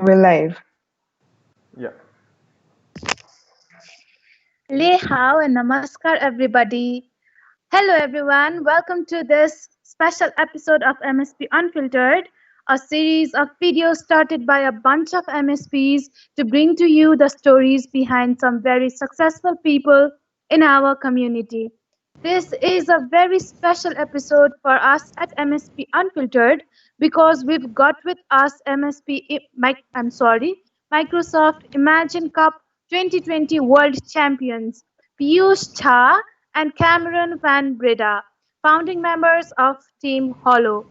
We're live. Yeah. Lei hao and namaskar everybody. Hello everyone, welcome to this special episode of MSP Unfiltered, a series of videos started by a bunch of MSPs to bring to you the stories behind some very successful people in our community. This is a very special episode for us at MSP Unfiltered because we've got with us Microsoft Imagine Cup 2020 World Champions Piyush Jha and Cameron van Breda, founding members of Team Hollo.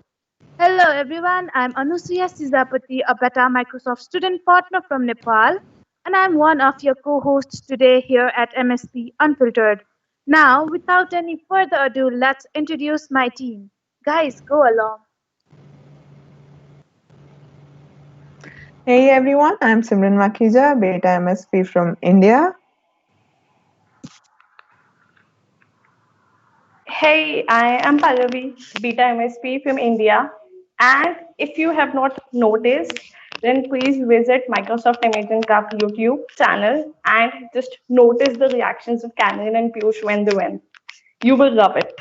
Hello everyone, I'm Anusuya Sizapati, a Beta Microsoft student partner from Nepal, and I'm one of your co-hosts today here at MSP Unfiltered. Now, without any further ado, let's introduce my team. Guys, go along. Hey everyone, I'm Simran Makhija, Beta MSP from India. Hey, I am Pallavi, Beta MSP from India. And if you have not noticed, then please visit Microsoft Imagine Cup YouTube channel and just notice the reactions of Cameron and Piyush when they win. You will love it.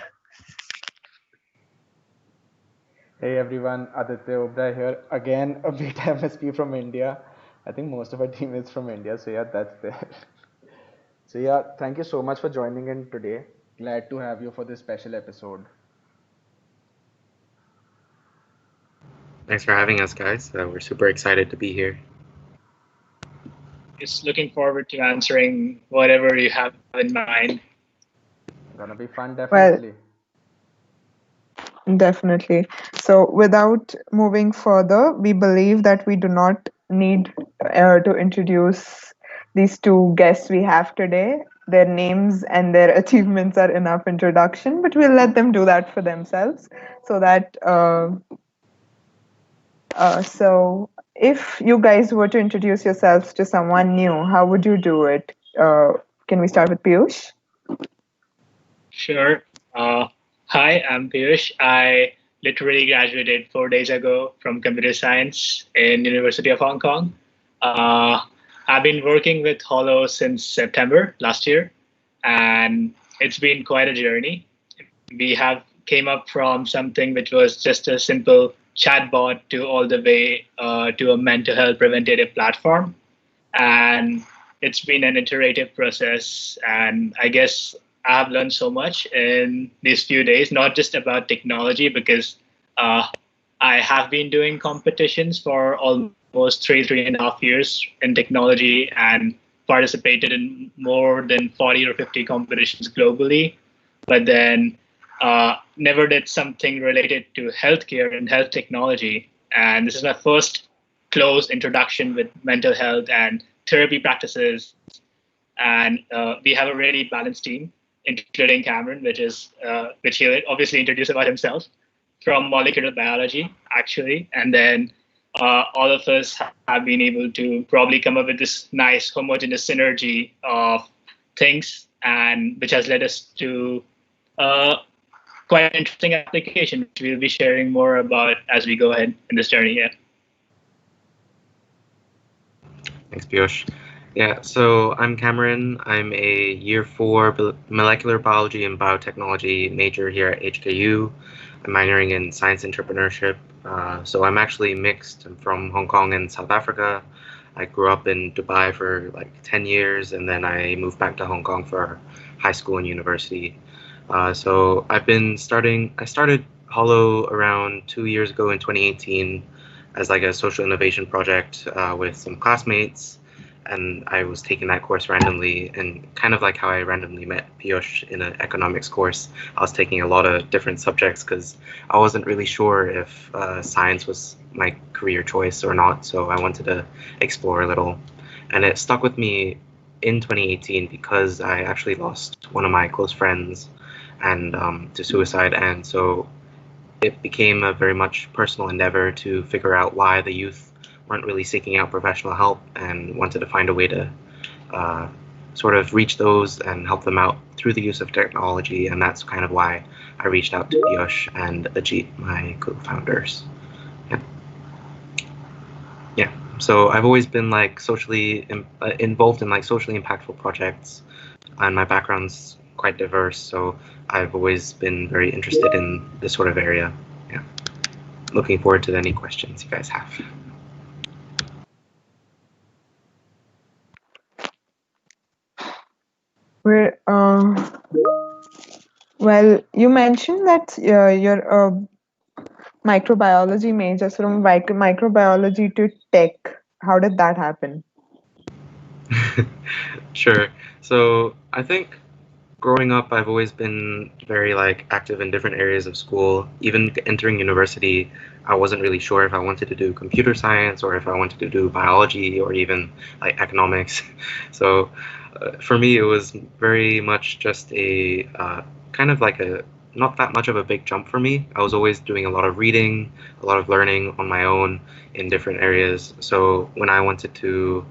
Hey everyone, Aditya Obra here again, a beta MSP from India. I think most of our team is from India, so yeah, that's there. So yeah, thank you so much for joining in today. Glad to have you for this special episode. Thanks for having us, guys. We're super excited to be here. Just looking forward to answering whatever you have in mind. Gonna be fun, definitely. Definitely. So, without moving further, we believe that we do not need to introduce these two guests we have today. Their names and their achievements are enough introduction, but we'll let them do that for themselves so that. So, if you guys were to introduce yourselves to someone new, how would you do it? Can we start with Piyush? Sure. Hi, I'm Piyush. I literally graduated 4 days ago from computer science in University of Hong Kong. I've been working with Hollo since September last year, and it's been quite a journey. We have came up from something which was just a simple chatbot to all the way to a mental health preventative platform. And it's been an iterative process. And I guess I've learned so much in these few days, not just about technology, because I have been doing competitions for almost 3.5 years in technology and participated in more than 40 or 50 competitions globally. But then never did something related to healthcare and health technology. And this is my first close introduction with mental health and therapy practices. And we have a really balanced team, including Cameron, which he'll obviously introduce about himself, from molecular biology, actually. And then all of us have been able to probably come up with this nice homogeneous synergy of things, and which has led us to quite an interesting application, which we'll be sharing more about as we go ahead in this journey. Yeah. Thanks, Piyush. Yeah, so I'm Cameron. I'm a year 4 molecular biology and biotechnology major here at HKU. I'm minoring in science entrepreneurship. So I'm actually mixed. I'm from Hong Kong and South Africa. I grew up in Dubai for like 10 years, and then I moved back to Hong Kong for high school and university. So I started Hollo around 2 years ago in 2018 as like a social innovation project with some classmates. And I was taking that course randomly, and kind of like how I randomly met Piyush in an economics course. I was taking a lot of different subjects because I wasn't really sure if science was my career choice or not. So I wanted to explore a little, and it stuck with me in 2018 because I actually lost one of my close friends and to suicide, and so it became a very much personal endeavor to figure out why the youth weren't really seeking out professional help, and wanted to find a way to sort of reach those and help them out through the use of technology. And that's kind of why I reached out to Piyush and Ajit, my co-founders. Yeah. So I've always been like involved in like socially impactful projects, and my background's quite diverse. So I've always been very interested in this sort of area. Yeah. Looking forward to any questions you guys have. We're, well, you mentioned that you're a microbiology major, so from microbiology to tech. How did that happen? Sure. So I think growing up, I've always been very like active in different areas of school. Even entering university, I wasn't really sure if I wanted to do computer science or if I wanted to do biology or even like economics. So for me, it was very much just a kind of like a not that much of a big jump for me. I was always doing a lot of reading, a lot of learning on my own in different areas. So when I wanted to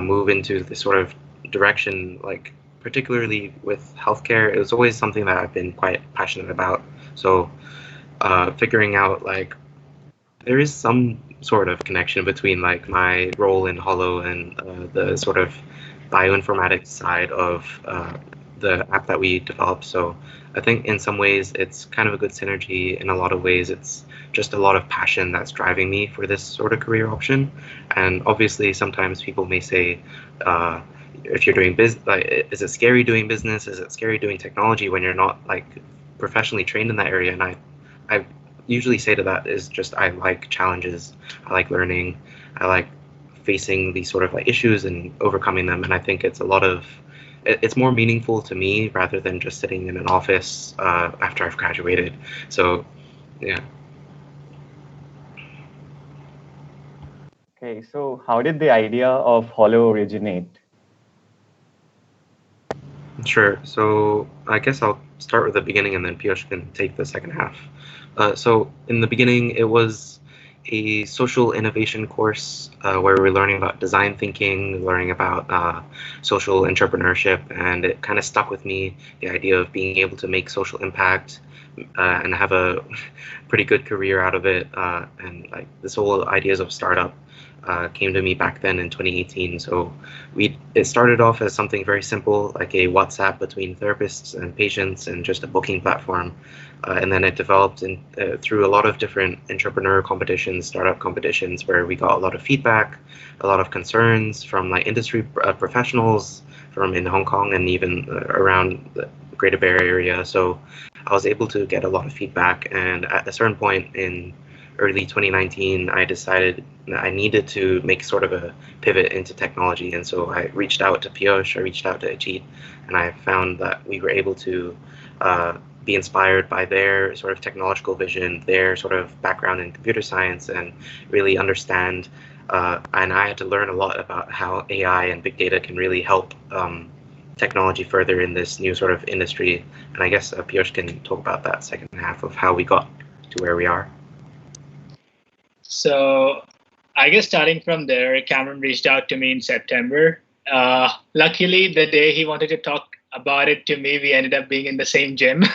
move into this sort of direction, like particularly with healthcare, it was always something that I've been quite passionate about. So figuring out like there is some sort of connection between like my role in Hollow and the sort of bioinformatics side of the app that we developed. So I think in some ways it's kind of a good synergy. In a lot of ways, it's just a lot of passion that's driving me for this sort of career option. And obviously, sometimes people may say, if you're doing business, like, is it scary doing business? Is it scary doing technology when you're not like professionally trained in that area? And I usually say to that is just I like challenges, I like learning, I like facing these sort of like issues and overcoming them. And I think it's a lot of it's more meaningful to me rather than just sitting in an office after I've graduated. So yeah. Okay, so how did the idea of Hollow originate? Sure. So I guess I'll start with the beginning and then Piyush can take the second half. So in the beginning, it was a social innovation course where we were learning about design thinking, learning about social entrepreneurship, and it kind of stuck with me, the idea of being able to make social impact and have a pretty good career out of it. And like this whole ideas of startup came to me back then in 2018. So it started off as something very simple, like a WhatsApp between therapists and patients, and just a booking platform. And then it developed through a lot of different entrepreneur competitions, startup competitions, where we got a lot of feedback, a lot of concerns from like industry professionals from in Hong Kong and even around the Greater Bay Area. So I was able to get a lot of feedback, and at a certain point in early 2019, I decided I needed to make sort of a pivot into technology, and so I reached out to Piyush, I reached out to Ajit, and I found that we were able to be inspired by their sort of technological vision, their sort of background in computer science, and really understand. And I had to learn a lot about how AI and big data can really help technology further in this new sort of industry. And I guess Piyush can talk about that second half of how we got to where we are. So I guess starting from there, Cameron reached out to me in September. Luckily, the day he wanted to talk about it to me, we ended up being in the same gym.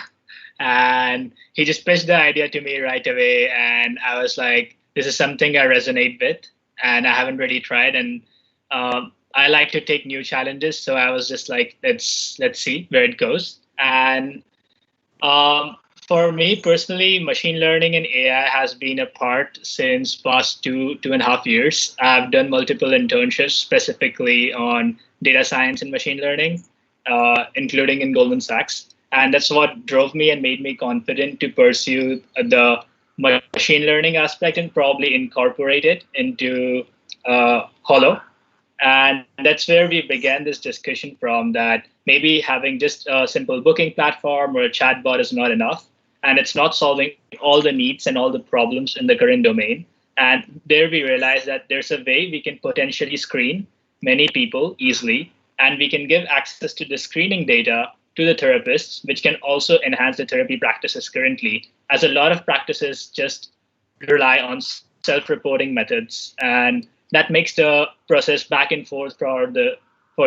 And he just pitched the idea to me right away. And I was like, this is something I resonate with and I haven't really tried. And I like to take new challenges. So I was just like, let's see where it goes. And um, for me personally, machine learning and AI has been a part since past 2.5 years. I've done multiple internships specifically on data science and machine learning, including in Goldman Sachs. And that's what drove me and made me confident to pursue the machine learning aspect and probably incorporate it into Hollow. And that's where we began this discussion from, that maybe having just a simple booking platform or a chatbot is not enough. And it's not solving all the needs and all the problems in the current domain. And there we realized that there's a way we can potentially screen many people easily. And we can give access to the screening data to the therapists, which can also enhance the therapy practices currently, as a lot of practices just rely on self-reporting methods, and that makes the process back and forth for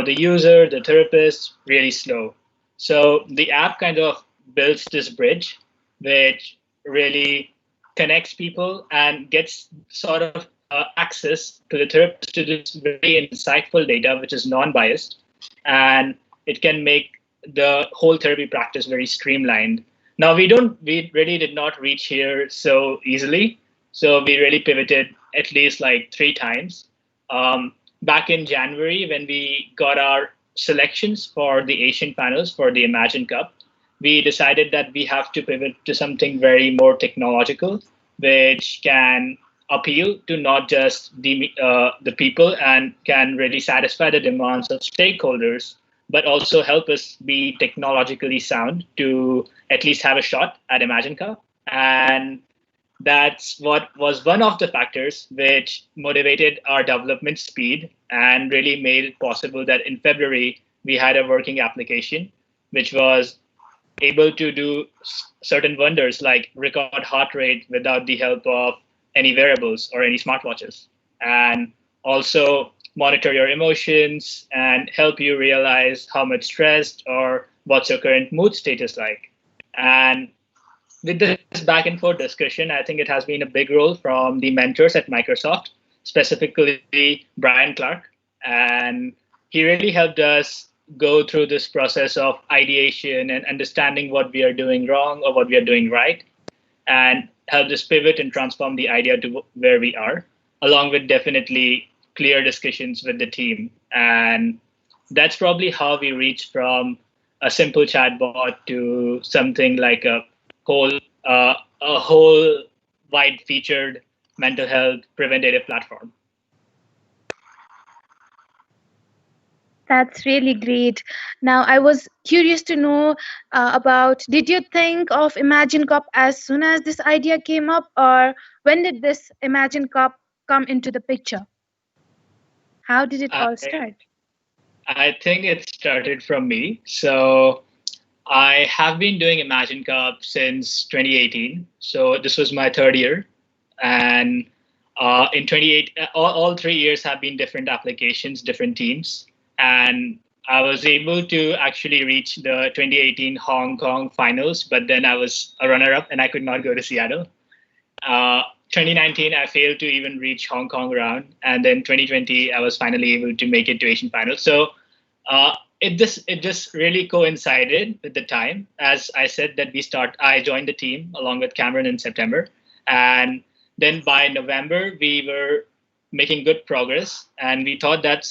the user, the therapist, really slow. So the app kind of builds this bridge, which really connects people and gets sort of access to the therapist to this very insightful data, which is non-biased, and it can make the whole therapy practice very streamlined. Now we really did not reach here so easily, so we really pivoted at least like 3 times. Back in January, when we got our selections for the Asian panels for the Imagine Cup, we decided that we have to pivot to something very more technological, which can appeal to not just the people and can really satisfy the demands of stakeholders, but also help us be technologically sound to at least have a shot at Imagine Cup. And that's what was one of the factors which motivated our development speed and really made it possible that in February we had a working application which was able to do certain wonders like record heart rate without the help of any wearables or any smartwatches, and also monitor your emotions and help you realize how much stressed or what's your current mood status like. And with this back and forth discussion, I think it has been a big role from the mentors at Microsoft, specifically Brian Clark. And he really helped us go through this process of ideation and understanding what we are doing wrong or what we are doing right, and helped us pivot and transform the idea to where we are, along with definitely clear discussions with the team. And that's probably how we reached from a simple chatbot to something like whole a whole wide featured mental health preventative platform. That's really great. Now, I was curious to know about, did you think of Imagine Cup as soon as this idea came up, or when did this Imagine Cup come into the picture? How did it all I, start? I think it started from me. So I have been doing Imagine Cup since 2018. So this was my third year. And in 28, all 3 years have been different applications, different teams. And I was able to actually reach the 2018 Hong Kong finals, but then I was a runner-up and I could not go to Seattle. 2019, I failed to even reach Hong Kong round, and then 2020, I was finally able to make it to Asian finals. So it just really coincided with the time. As I said that I joined the team along with Cameron in September, and then by November we were making good progress, and we thought that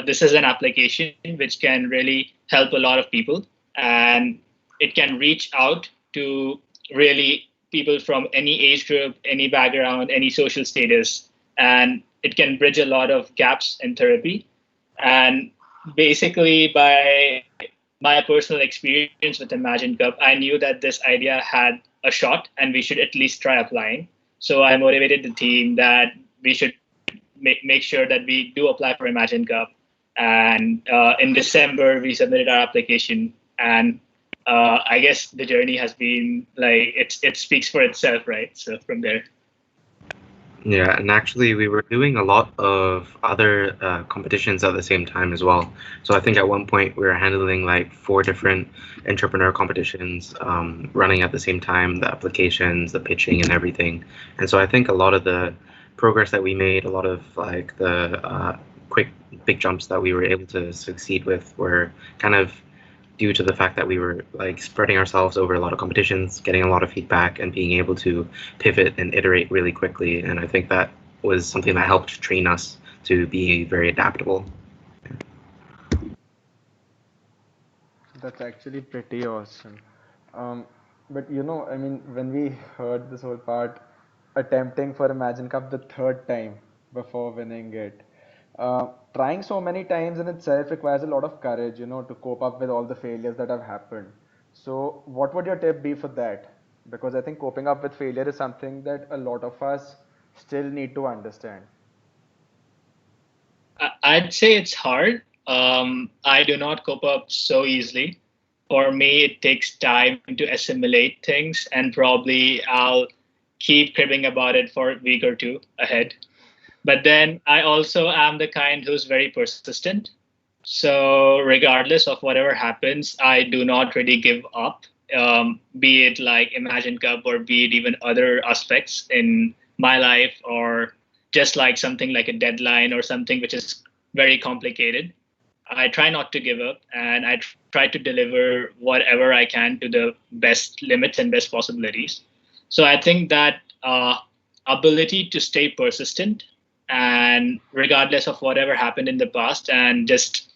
this is an application which can really help a lot of people, and it can reach out to really people from any age group, any background, any social status, and it can bridge a lot of gaps in therapy. And basically, by my personal experience with Imagine Cup, I knew that this idea had a shot and we should at least try applying. So I motivated the team that we should make sure that we do apply for Imagine Cup. And in December, we submitted our application. And I guess the journey has been like, it speaks for itself, right? So from there. Yeah, and actually we were doing a lot of other competitions at the same time as well. So I think at one point we were handling like 4 different entrepreneur competitions, running at the same time, the applications, the pitching and everything. And so I think a lot of the progress that we made, a lot of like the quick big jumps that we were able to succeed with were kind of due to the fact that we were like spreading ourselves over a lot of competitions, getting a lot of feedback, and being able to pivot and iterate really quickly. And I think that was something that helped train us to be very adaptable. That's actually pretty awesome. But I mean, when we heard this whole part, attempting for Imagine Cup the third time before winning it, trying so many times in itself requires a lot of courage, to cope up with all the failures that have happened. So, what would your tip be for that? Because I think coping up with failure is something that a lot of us still need to understand. I'd say it's hard. I do not cope up so easily. For me, it takes time to assimilate things, and probably I'll keep cribbing about it for a week or two ahead. But then I also am the kind who's very persistent. So, regardless of whatever happens, I do not really give up, be it like Imagine Cup or be it even other aspects in my life or just like something like a deadline or something which is very complicated. I try not to give up, and I try to deliver whatever I can to the best limits and best possibilities. So I think that ability to stay persistent and regardless of whatever happened in the past, and just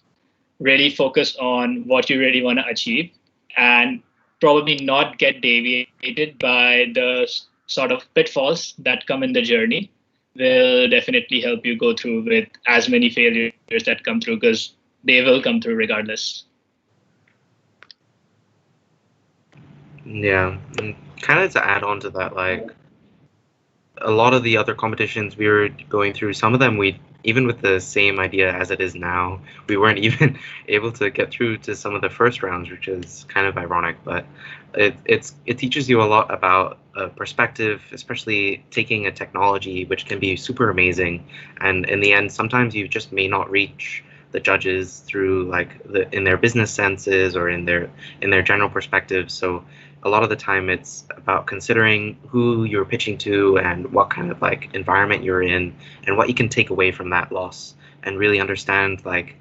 really focus on what you really want to achieve, and probably not get deviated by the sort of pitfalls that come in the journey, will definitely help you go through with as many failures that come through, because they will come through regardless. Yeah, and kind of to add on to that, like a lot of the other competitions we were going through, some of them we, even with the same idea as it is now, we weren't even able to get through to some of the first rounds, which is kind of ironic. But it teaches you a lot about perspective, especially taking a technology which can be super amazing, and in the end, sometimes you just may not reach the judges through like in their business senses or in their general perspective. So a lot of the time it's about considering who you're pitching to and what kind of like environment you're in and what you can take away from that loss, and really understand like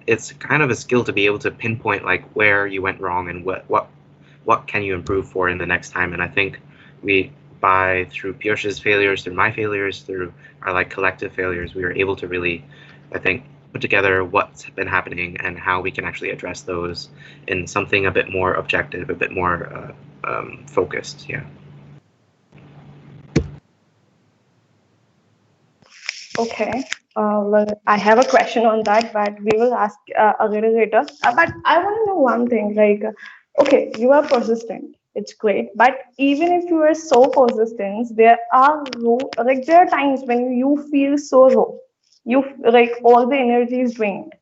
it's kind of a skill to be able to pinpoint like where you went wrong and what can you improve for in the next time. And I think we, by through Piyush's failures, through my failures, through our like collective failures, we were able to really, I think, put together what's been happening and how we can actually address those in something a bit more objective, a bit more focused. Yeah. Okay. Well, I have a question on that, but we will ask a little later. But I want to know one thing. Like, okay, you are persistent. It's great. But even if you are so persistent, there are times when you feel so low. You like all the energy is drained.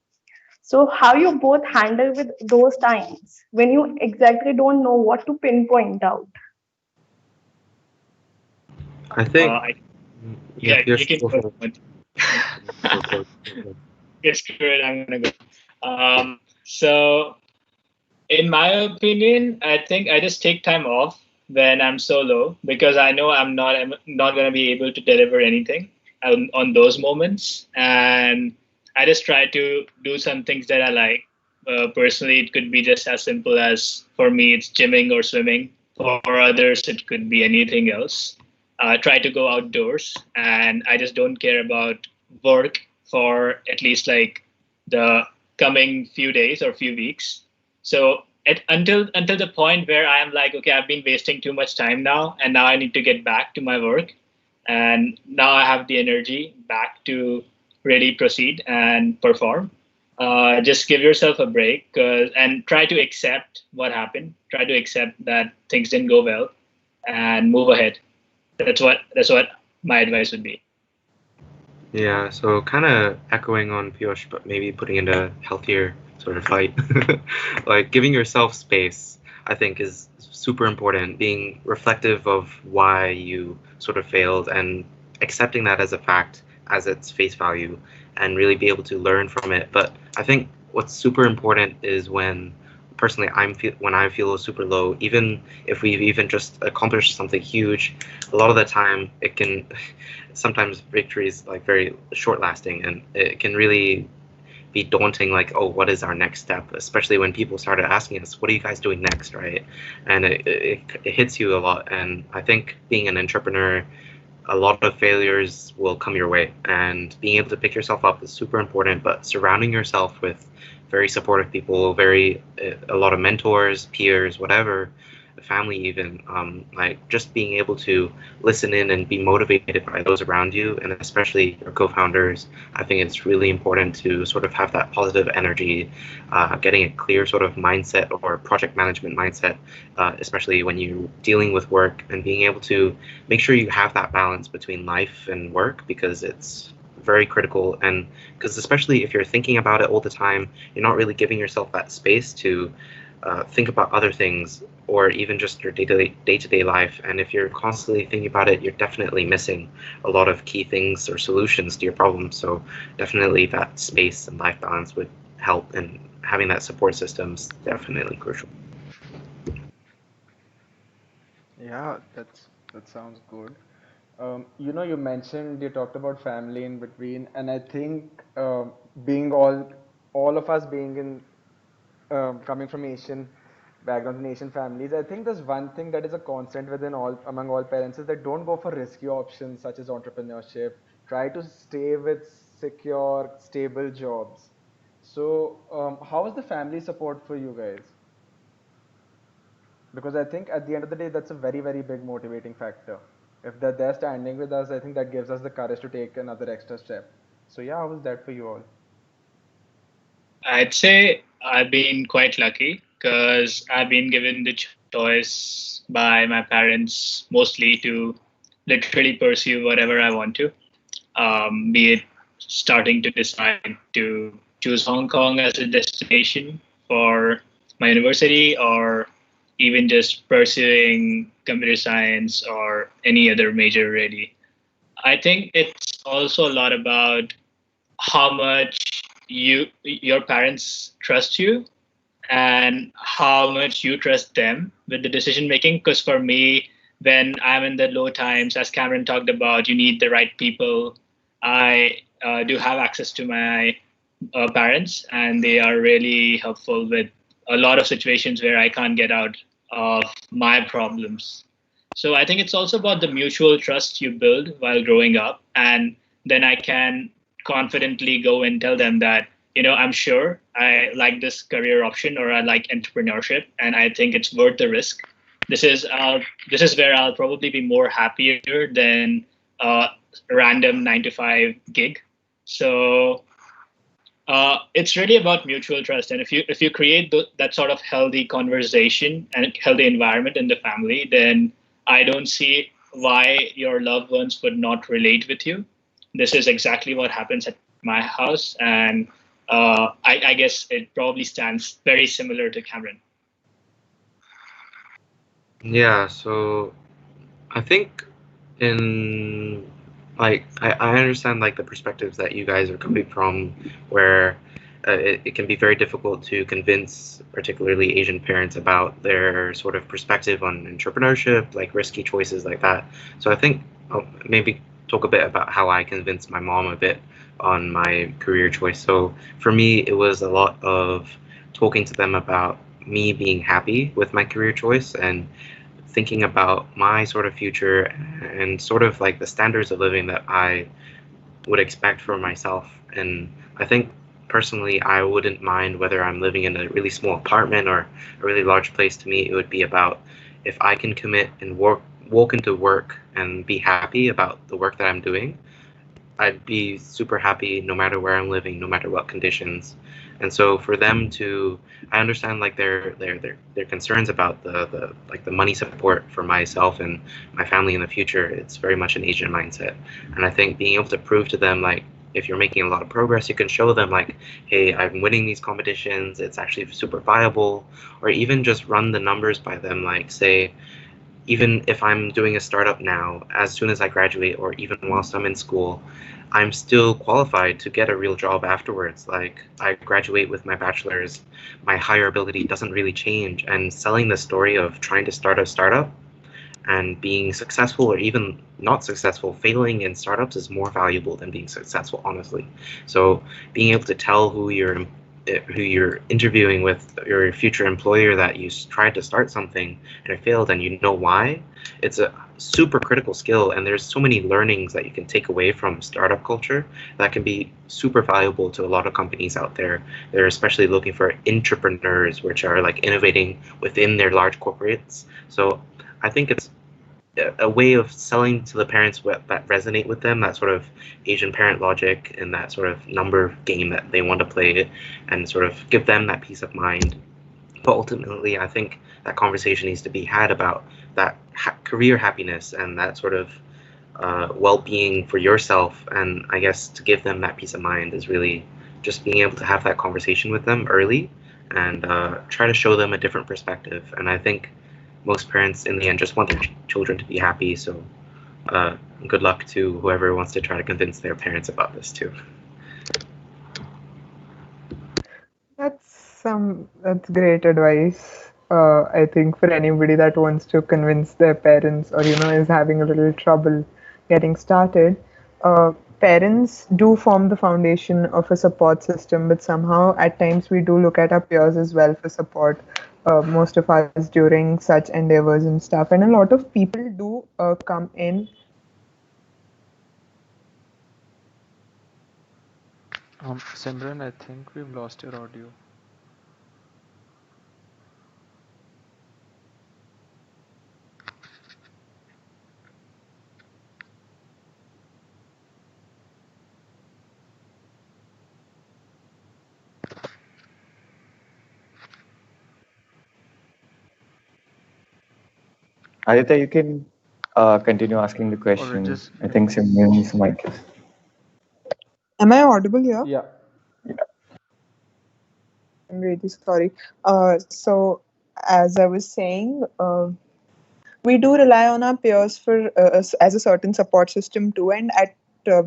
So how you both handle with those times when you exactly don't know what to pinpoint out? I think, I, yeah, yeah, you Piyush, can go go. for it. Go for it. Go for it. Yes, good. I'm gonna go. So in my opinion, I think I just take time off when I'm solo, because I know I'm not going to be able to deliver anything on those moments, and I just try to do some things that I like. Personally, it could be just as simple as, for me, it's gymming or swimming. For others, it could be anything else. Try to go outdoors, and I just don't care about work for at least like the coming few days or few weeks. So until the point where I am like, okay, I've been wasting too much time now, and now I need to get back to my work, and now I have the energy back to really proceed and perform. Just give yourself a break, and try to accept what happened. Try to accept that things didn't go well, and move ahead. That's what my advice would be. Yeah, so kind of echoing on Piyush, but maybe putting in a healthier sort of light. Like giving yourself space, I think, is super important. Being reflective of why you sort of failed and accepting that as a fact, as its face value, and really be able to learn from it. But I think what's super important is when personally when I feel super low, even if we've even just accomplished something huge, a lot of the time it can sometimes victory is like very short lasting, and it can really be daunting, like, oh, what is our next step, especially when people started asking us, what are you guys doing next, right? And it hits you a lot. And I think being an entrepreneur, a lot of failures will come your way, and being able to pick yourself up is super important, but surrounding yourself with very supportive people, a lot of mentors, peers, whatever, family even, like just being able to listen in and be motivated by those around you, and especially your co-founders. I think it's really important to sort of have that positive energy, getting a clear sort of mindset or project management mindset, especially when you're dealing with work, and being able to make sure you have that balance between life and work, because it's very critical. And because especially if you're thinking about it all the time, you're not really giving yourself that space to think about other things, or even just your day-to-day life. And if you're constantly thinking about it, you're definitely missing a lot of key things or solutions to your problems. So definitely that space and life balance would help, and having that support system is definitely crucial. Yeah, that sounds good. You mentioned, you talked about family in between, and I think being all of us being in coming from Asian backgrounds and Asian families, I think there's one thing that is a constant within all among all parents is that don't go for risky options such as entrepreneurship. Try to stay with secure, stable jobs. So, how is the family support for you guys? Because I think at the end of the day, that's a very, very big motivating factor. If they're there standing with us, I think that gives us the courage to take another extra step. So yeah, how was that for you all? I'd say I've been quite lucky because I've been given the choice by my parents mostly to literally pursue whatever I want to, be it starting to decide to choose Hong Kong as a destination for my university or even just pursuing computer science or any other major, really. I think it's also a lot about how much your parents trust you and how much you trust them with the decision making. Because for me, when I'm in the low times, as Cameron talked about, you need the right people. I do have access to my parents, and they are really helpful with a lot of situations where I can't get out of my problems. So I think it's also about the mutual trust you build while growing up. And then I can confidently go and tell them that, I'm sure I like this career option or I like entrepreneurship and I think it's worth the risk. This is where I'll probably be more happier than a random 9 to 5 gig. So it's really about mutual trust, and if you create that sort of healthy conversation and healthy environment in the family, then I don't see why your loved ones would not relate with you. This is exactly what happens at my house, and I guess it probably stands very similar to Cameron. Yeah, so I think in I understand like the perspectives that you guys are coming from, where it can be very difficult to convince particularly Asian parents about their sort of perspective on entrepreneurship, like risky choices like that. So I think I'll maybe talk a bit about how I convinced my mom a bit on my career choice. So for me, it was a lot of talking to them about me being happy with my career choice and thinking about my sort of future and sort of like the standards of living that I would expect for myself. And I think personally, I wouldn't mind whether I'm living in a really small apartment or a really large place. To me, it would be about if I can commit and walk into work and be happy about the work that I'm doing, I'd be super happy no matter where I'm living, no matter what conditions. And so for them to, I understand like their concerns about the like the money support for myself and my family in the future. It's very much an Asian mindset, and I think being able to prove to them like if you're making a lot of progress, you can show them like, hey, I'm winning these competitions. It's actually super viable, or even just run the numbers by them, like say even if I'm doing a startup now, as soon as I graduate or even whilst I'm in school, I'm still qualified to get a real job afterwards. Like I graduate with my bachelor's, my higher ability doesn't really change. And selling the story of trying to start a startup and being successful or even not successful, failing in startups is more valuable than being successful, honestly. So being able to tell who you're interviewing with your future employer that you tried to start something and it failed and you know why, it's a super critical skill, and there's so many learnings that you can take away from startup culture that can be super valuable to a lot of companies out there. They're especially looking for entrepreneurs which are like innovating within their large corporates. So I think it's a way of selling to the parents that resonate with them, that sort of Asian parent logic and that sort of number game that they want to play, and sort of give them that peace of mind. But ultimately, I think that conversation needs to be had about that career happiness and that sort of well-being for yourself. And I guess to give them that peace of mind is really just being able to have that conversation with them early and try to show them a different perspective. And I think most parents in the end just want their children to be happy. So uh, good luck to whoever wants to try to convince their parents about this too. That's great advice. I think for anybody that wants to convince their parents or is having a little trouble getting started, parents do form the foundation of a support system, but somehow at times we do look at our peers as well for support. Most of us during such endeavors and stuff, and a lot of people do come in. Simran, I think we've lost your audio. Aditya, you can continue asking the Or question. just I think Simran's mic is. Am I audible here? yeah. I'm really sorry. So, as I was saying, we do rely on our peers for as a certain support system too. And at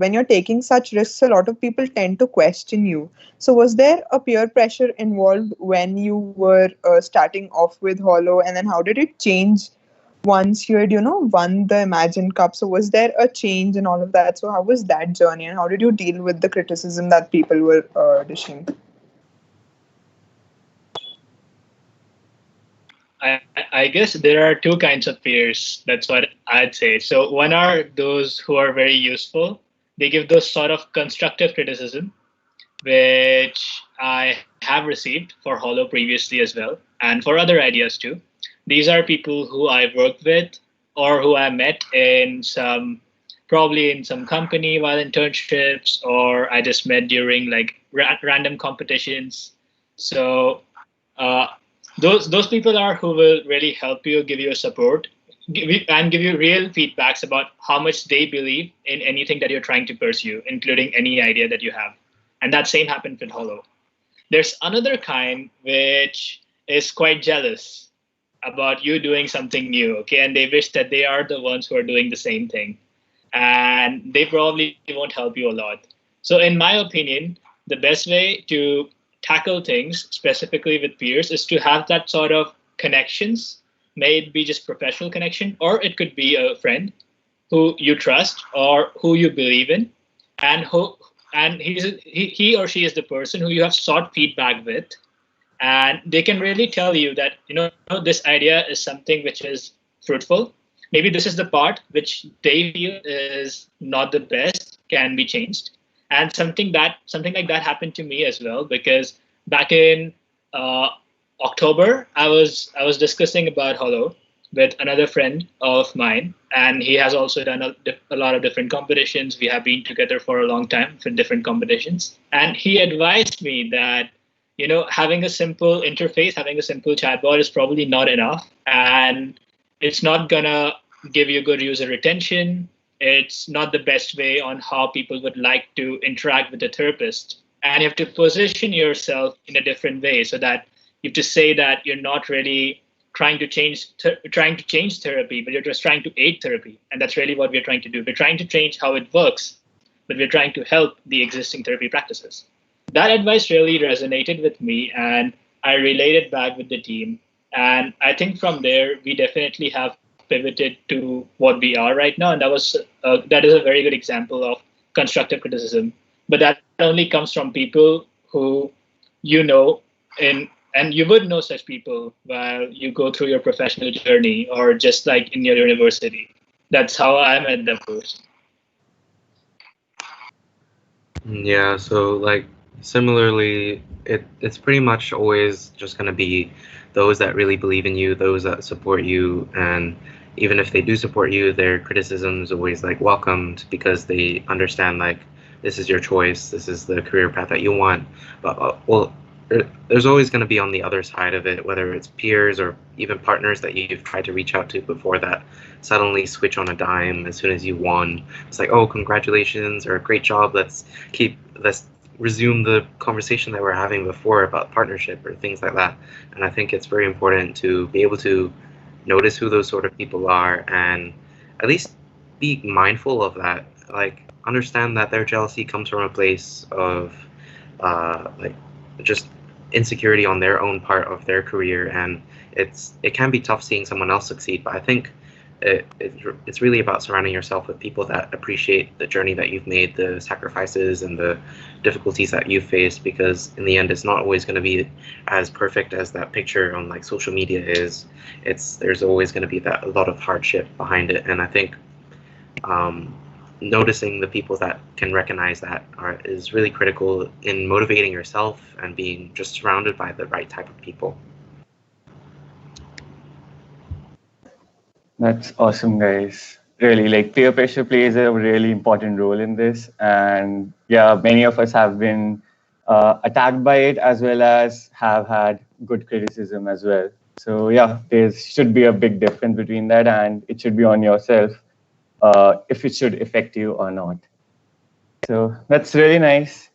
when you're taking such risks, a lot of people tend to question you. So, was there a peer pressure involved when you were starting off with Hollow, and then how did it change once you had, won the Imagine Cup? So, was there a change and all of that? So, how was that journey, and how did you deal with the criticism that people were dishing? I guess there are two kinds of peers. That's what I'd say. So one are those who are very useful. They give those sort of constructive criticism, which I have received for Hollow previously as well, and for other ideas too. These are people who I've worked with or who I met in some, probably in some company while internships, or I just met during like random competitions. So uh, those people are who will really help you, give you a support, and give you real feedbacks about how much they believe in anything that you're trying to pursue, including any idea that you have. And that same happened with Hollow. There's another kind which is quite jealous about you doing something new, okay, and they wish that they are the ones who are doing the same thing, and they probably won't help you a lot. So, in my opinion, the best way to tackle things specifically with peers is to have that sort of connections. May it be just professional connection, or it could be a friend who you trust or who you believe in, and he or she is the person who you have sought feedback with, and they can really tell you that this idea is something which is fruitful. Maybe this is the part which they feel is not the best, can be changed. And something like that happened to me as well, because back in uh, October, I was discussing about Hollow with another friend of mine, and he has also done a lot of different competitions. We have been together for a long time for different competitions, and he advised me that having a simple interface, having a simple chatbot is probably not enough, and it's not gonna give you good user retention. It's not the best way on how people would like to interact with a therapist. And you have to position yourself in a different way, so that you have to say that you're not really trying to change therapy, but you're just trying to aid therapy. And that's really what we're trying to do. We're trying to change how it works, but we're trying to help the existing therapy practices. That advice really resonated with me, and I relayed it back with the team. And I think from there, we definitely have pivoted to what we are right now. And that is a very good example of constructive criticism. But that only comes from people who you know in and you would know such people while you go through your professional journey, or just like in your university. That's how I met them first. Yeah, so like similarly, it's pretty much always just gonna be those that really believe in you, those that support you, and even if they do support you, their criticism is always like welcomed because they understand like this is your choice, this is the career path that you want. But there's always going to be on the other side of it, whether it's peers or even partners that you've tried to reach out to before that suddenly switch on a dime as soon as you won. It's like, oh, congratulations or great job. Let's resume the conversation that we are having before about partnership or things like that. And I think it's very important to be able to notice who those sort of people are and at least be mindful of that. Like understand that their jealousy comes from a place of like just insecurity on their own part of their career, and it can be tough seeing someone else succeed. But I think it's really about surrounding yourself with people that appreciate the journey that you've made, the sacrifices and the difficulties that you've faced, because in the end it's not always going to be as perfect as that picture on like social media is. There's always going to be that a lot of hardship behind it, and I think noticing the people that can recognize that is really critical in motivating yourself and being just surrounded by the right type of people. That's awesome, guys. Really, like peer pressure plays a really important role in this. And yeah, many of us have been attacked by it as well as have had good criticism as well. So yeah, there should be a big difference between that, and it should be on yourself if it should affect you or not. So that's really nice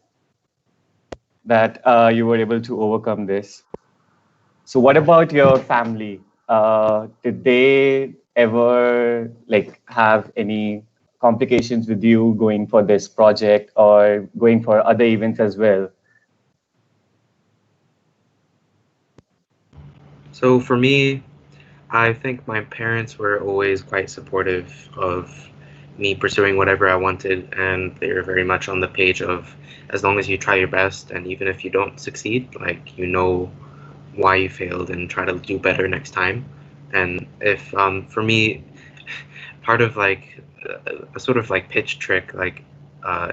that you were able to overcome this. So what about your family? Did they ever like have any complications with you going for this project or going for other events as well? So for me, I think my parents were always quite supportive of me pursuing whatever I wanted, and they were very much on the page of as long as you try your best, and even if you don't succeed, like you know why you failed and try to do better next time. And if for me, part of like a sort of like pitch trick, like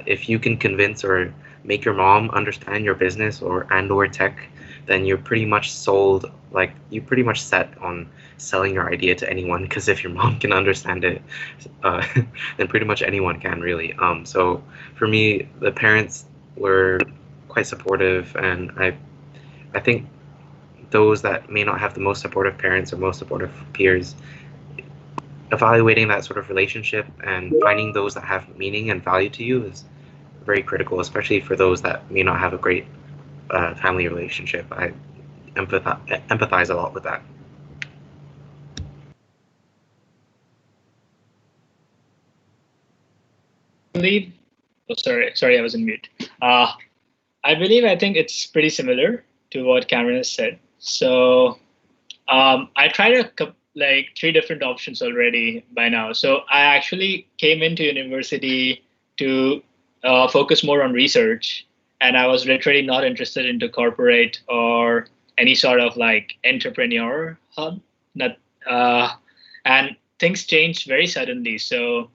if you can convince or make your mom understand your business or tech, then you're pretty much sold. Like you pretty much set on selling your idea to anyone, because if your mom can understand it, uh, then pretty much anyone can really. So for me, the parents were quite supportive, and I think those that may not have the most supportive parents or most supportive peers, evaluating that sort of relationship and finding those that have meaning and value to you is very critical, especially for those that may not have a great family relationship. I empathize a lot with that. Believe. Oh, sorry, I was in mute. I think it's pretty similar to what Cameron has said. So I tried like three different options already by now. So I actually came into university to focus more on research, and I was literally not interested into corporate or any sort of like entrepreneur hub. Not and things changed very suddenly. So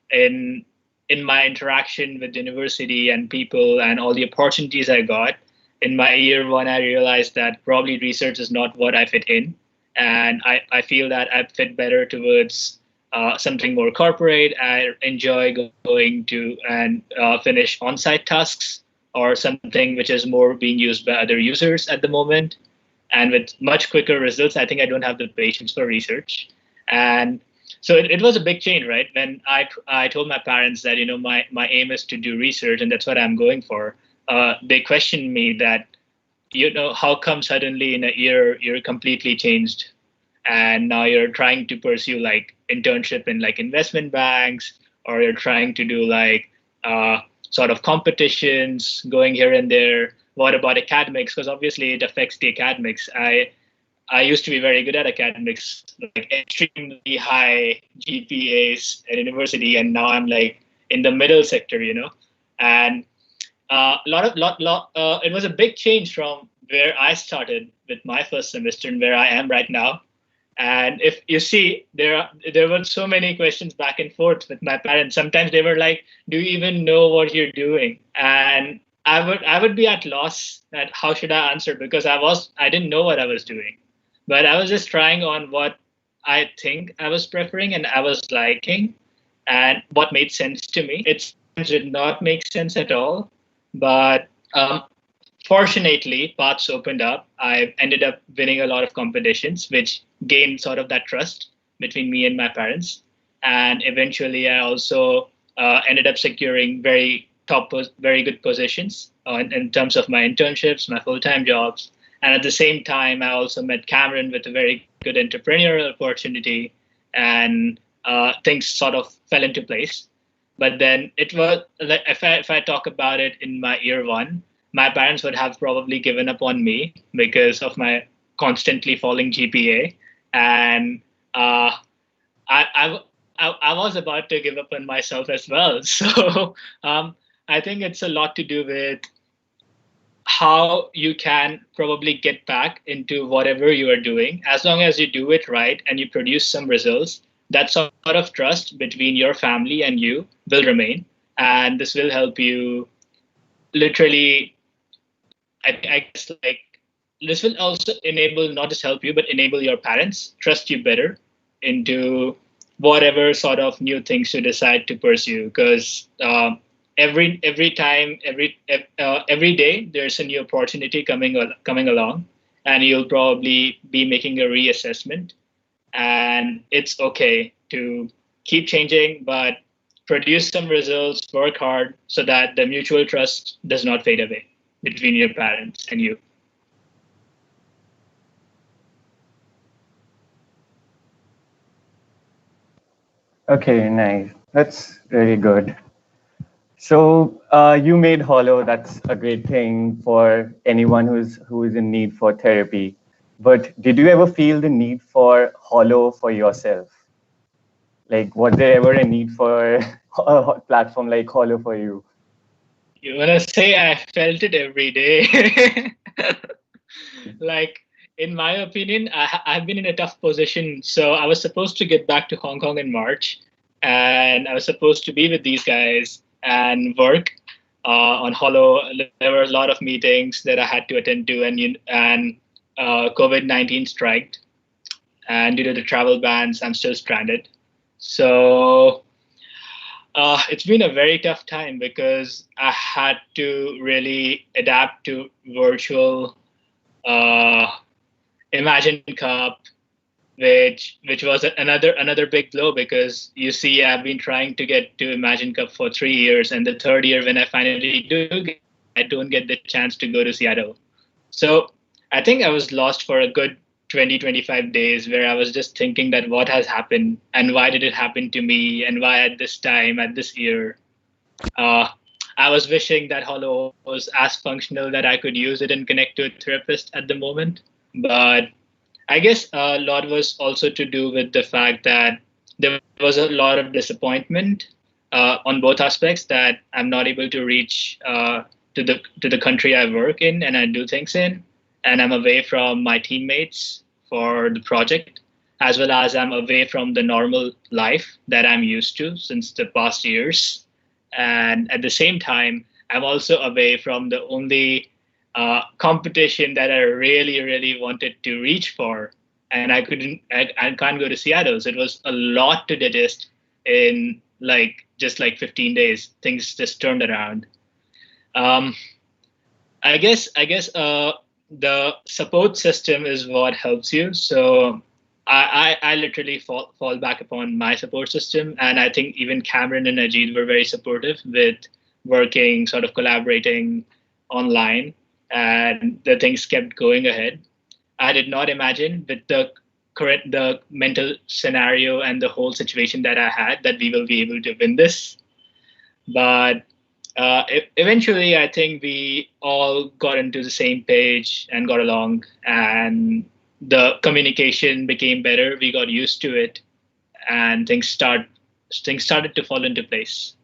in in my interaction with university and people and all the opportunities I got in my year one, I realized that probably research is not what I fit in. And I feel that I fit better towards something more corporate. I enjoy going to and finish on site tasks or something which is more being used by other users at the moment. And with much quicker results, I think I don't have the patience for research. And so it was a big change, right? When I told my parents that, my aim is to do research and that's what I'm going for. They questioned me that, how come suddenly in a year you're completely changed and now you're trying to pursue like internship in like investment banks, or you're trying to do like sort of competitions going here and there. What about academics? Because obviously it affects the academics. I used to be very good at academics, like extremely high GPAs at university, and now I'm like in the middle sector. And it was a big change from where I started with my first semester and where I am right now. And if you see, there were so many questions back and forth with my parents. Sometimes they were like, "Do you even know what you're doing?" And I would be at loss at how should I answer, because I didn't know what I was doing, but I was just trying on what I think I was preferring and I was liking and what made sense to me. It did not make sense at all, but fortunately, paths opened up. I ended up winning a lot of competitions, which gained sort of that trust between me and my parents. And eventually, I also ended up securing very good positions in terms of my internships, my full-time jobs. And at the same time, I also met Cameron with a very good entrepreneurial opportunity, and things sort of fell into place. But then it was like, if I talk about it in my year one, my parents would have probably given up on me because of my constantly falling GPA, and I I was about to give up on myself as well. So I think it's a lot to do with how you can probably get back into whatever you are doing. As long as you do it right and you produce some results, that sort of trust between your family and you will remain. And this will help you literally, I guess, like, this will also enable, not just help you, but enable your parents trust you better into whatever sort of new things you decide to pursue. Because every time, every day, there's a new opportunity coming along, and you'll probably be making a reassessment. And it's okay to keep changing, but produce some results, work hard, so that the mutual trust does not fade away between your parents and you. Okay, nice. That's really good. So you made Hollow. That's a great thing for anyone who is in need for therapy. But did you ever feel the need for Hollow for yourself? Like, was there ever a need for a platform like Hollow for you? You wanna say I felt it every day? Like, in my opinion, I've been in a tough position. So I was supposed to get back to Hong Kong in March, and I was supposed to be with these guys and work on Hollow. There were a lot of meetings that I had to attend to, and COVID-19 striked, and due to the travel bans, I'm still stranded. So it's been a very tough time because I had to really adapt to virtual uh, Imagine Cup, which was another big blow, because you see, I've been trying to get to Imagine Cup for 3 years, and the third year when I finally do, I don't get the chance to go to Seattle. So I think I was lost for a good 20, 25 days, where I was just thinking that what has happened and why did it happen to me and why at this time, at this year. Uh, I was wishing that Hollow was as functional that I could use it and connect to a therapist at the moment. But I guess a lot was also to do with the fact that there was a lot of disappointment on both aspects, that I'm not able to reach to the country I work in and I do things in, and I'm away from my teammates for the project, as well as I'm away from the normal life that I'm used to since the past years. And at the same time, I'm also away from the only competition that I really, really wanted to reach for, and I couldn't. I can't go to Seattle. So it was a lot to digest in just 15 days. Things just turned around. Um, I guess the support system is what helps you. So I literally fall back upon my support system, and I think even Cameron and Ajit were very supportive with working, sort of collaborating online, and the things kept going ahead. I did not imagine, with the mental scenario and the whole situation that I had, that we will be able to win this. But eventually, I think we all got into the same page and got along, and the communication became better. We got used to it, and things started to fall into place.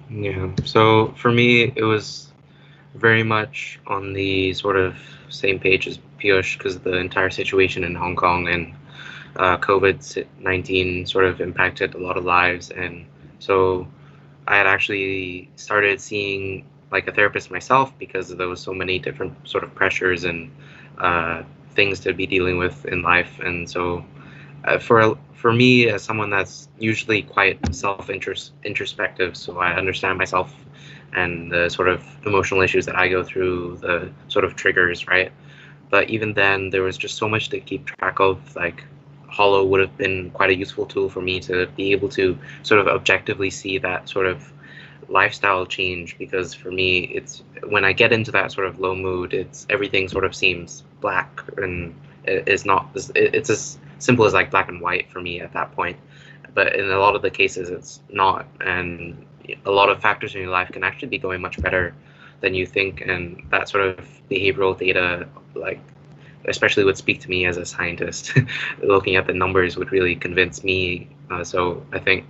Yeah. So for me, it was very much on the sort of same page as Piyush, because the entire situation in Hong Kong and COVID-19 sort of impacted a lot of lives. And so I had actually started seeing like a therapist myself, because there was so many different sort of pressures and things to be dealing with in life. And so for me, as someone that's usually quite introspective, so I understand myself and the sort of emotional issues that I go through, the sort of triggers, right? But even then, there was just so much to keep track of. Like, Hollow would have been quite a useful tool for me to be able to sort of objectively see that sort of lifestyle change, because for me, it's when I get into that sort of low mood, it's everything sort of seems black, and it's not, it's as simple as like black and white for me at that point. But in a lot of the cases, it's not, and a lot of factors in your life can actually be going much better than you think. And that sort of behavioral data, like, especially would speak to me as a scientist. Looking at the numbers would really convince me. So I think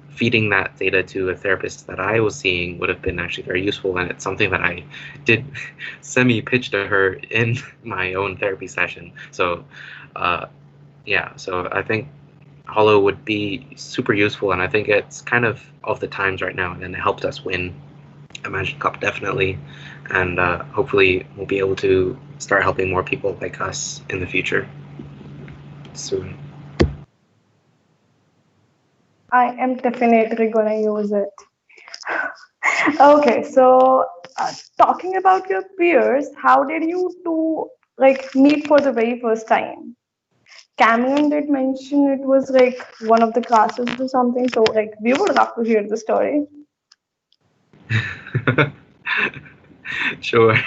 feeding that data to a therapist that I was seeing would have been actually very useful, and it's something that I did semi-pitch to her in my own therapy session. So, yeah, so I think Hollow would be super useful, and I think it's kind of the times right now, and it helped us win Imagine Cup definitely, and hopefully we'll be able to start helping more people like us in the future soon. I am definitely gonna use it. Okay, so talking about your peers, how did you two like meet for the very first time? Cameron did mention it was like one of the classes or something, so like we would love to hear the story. Sure.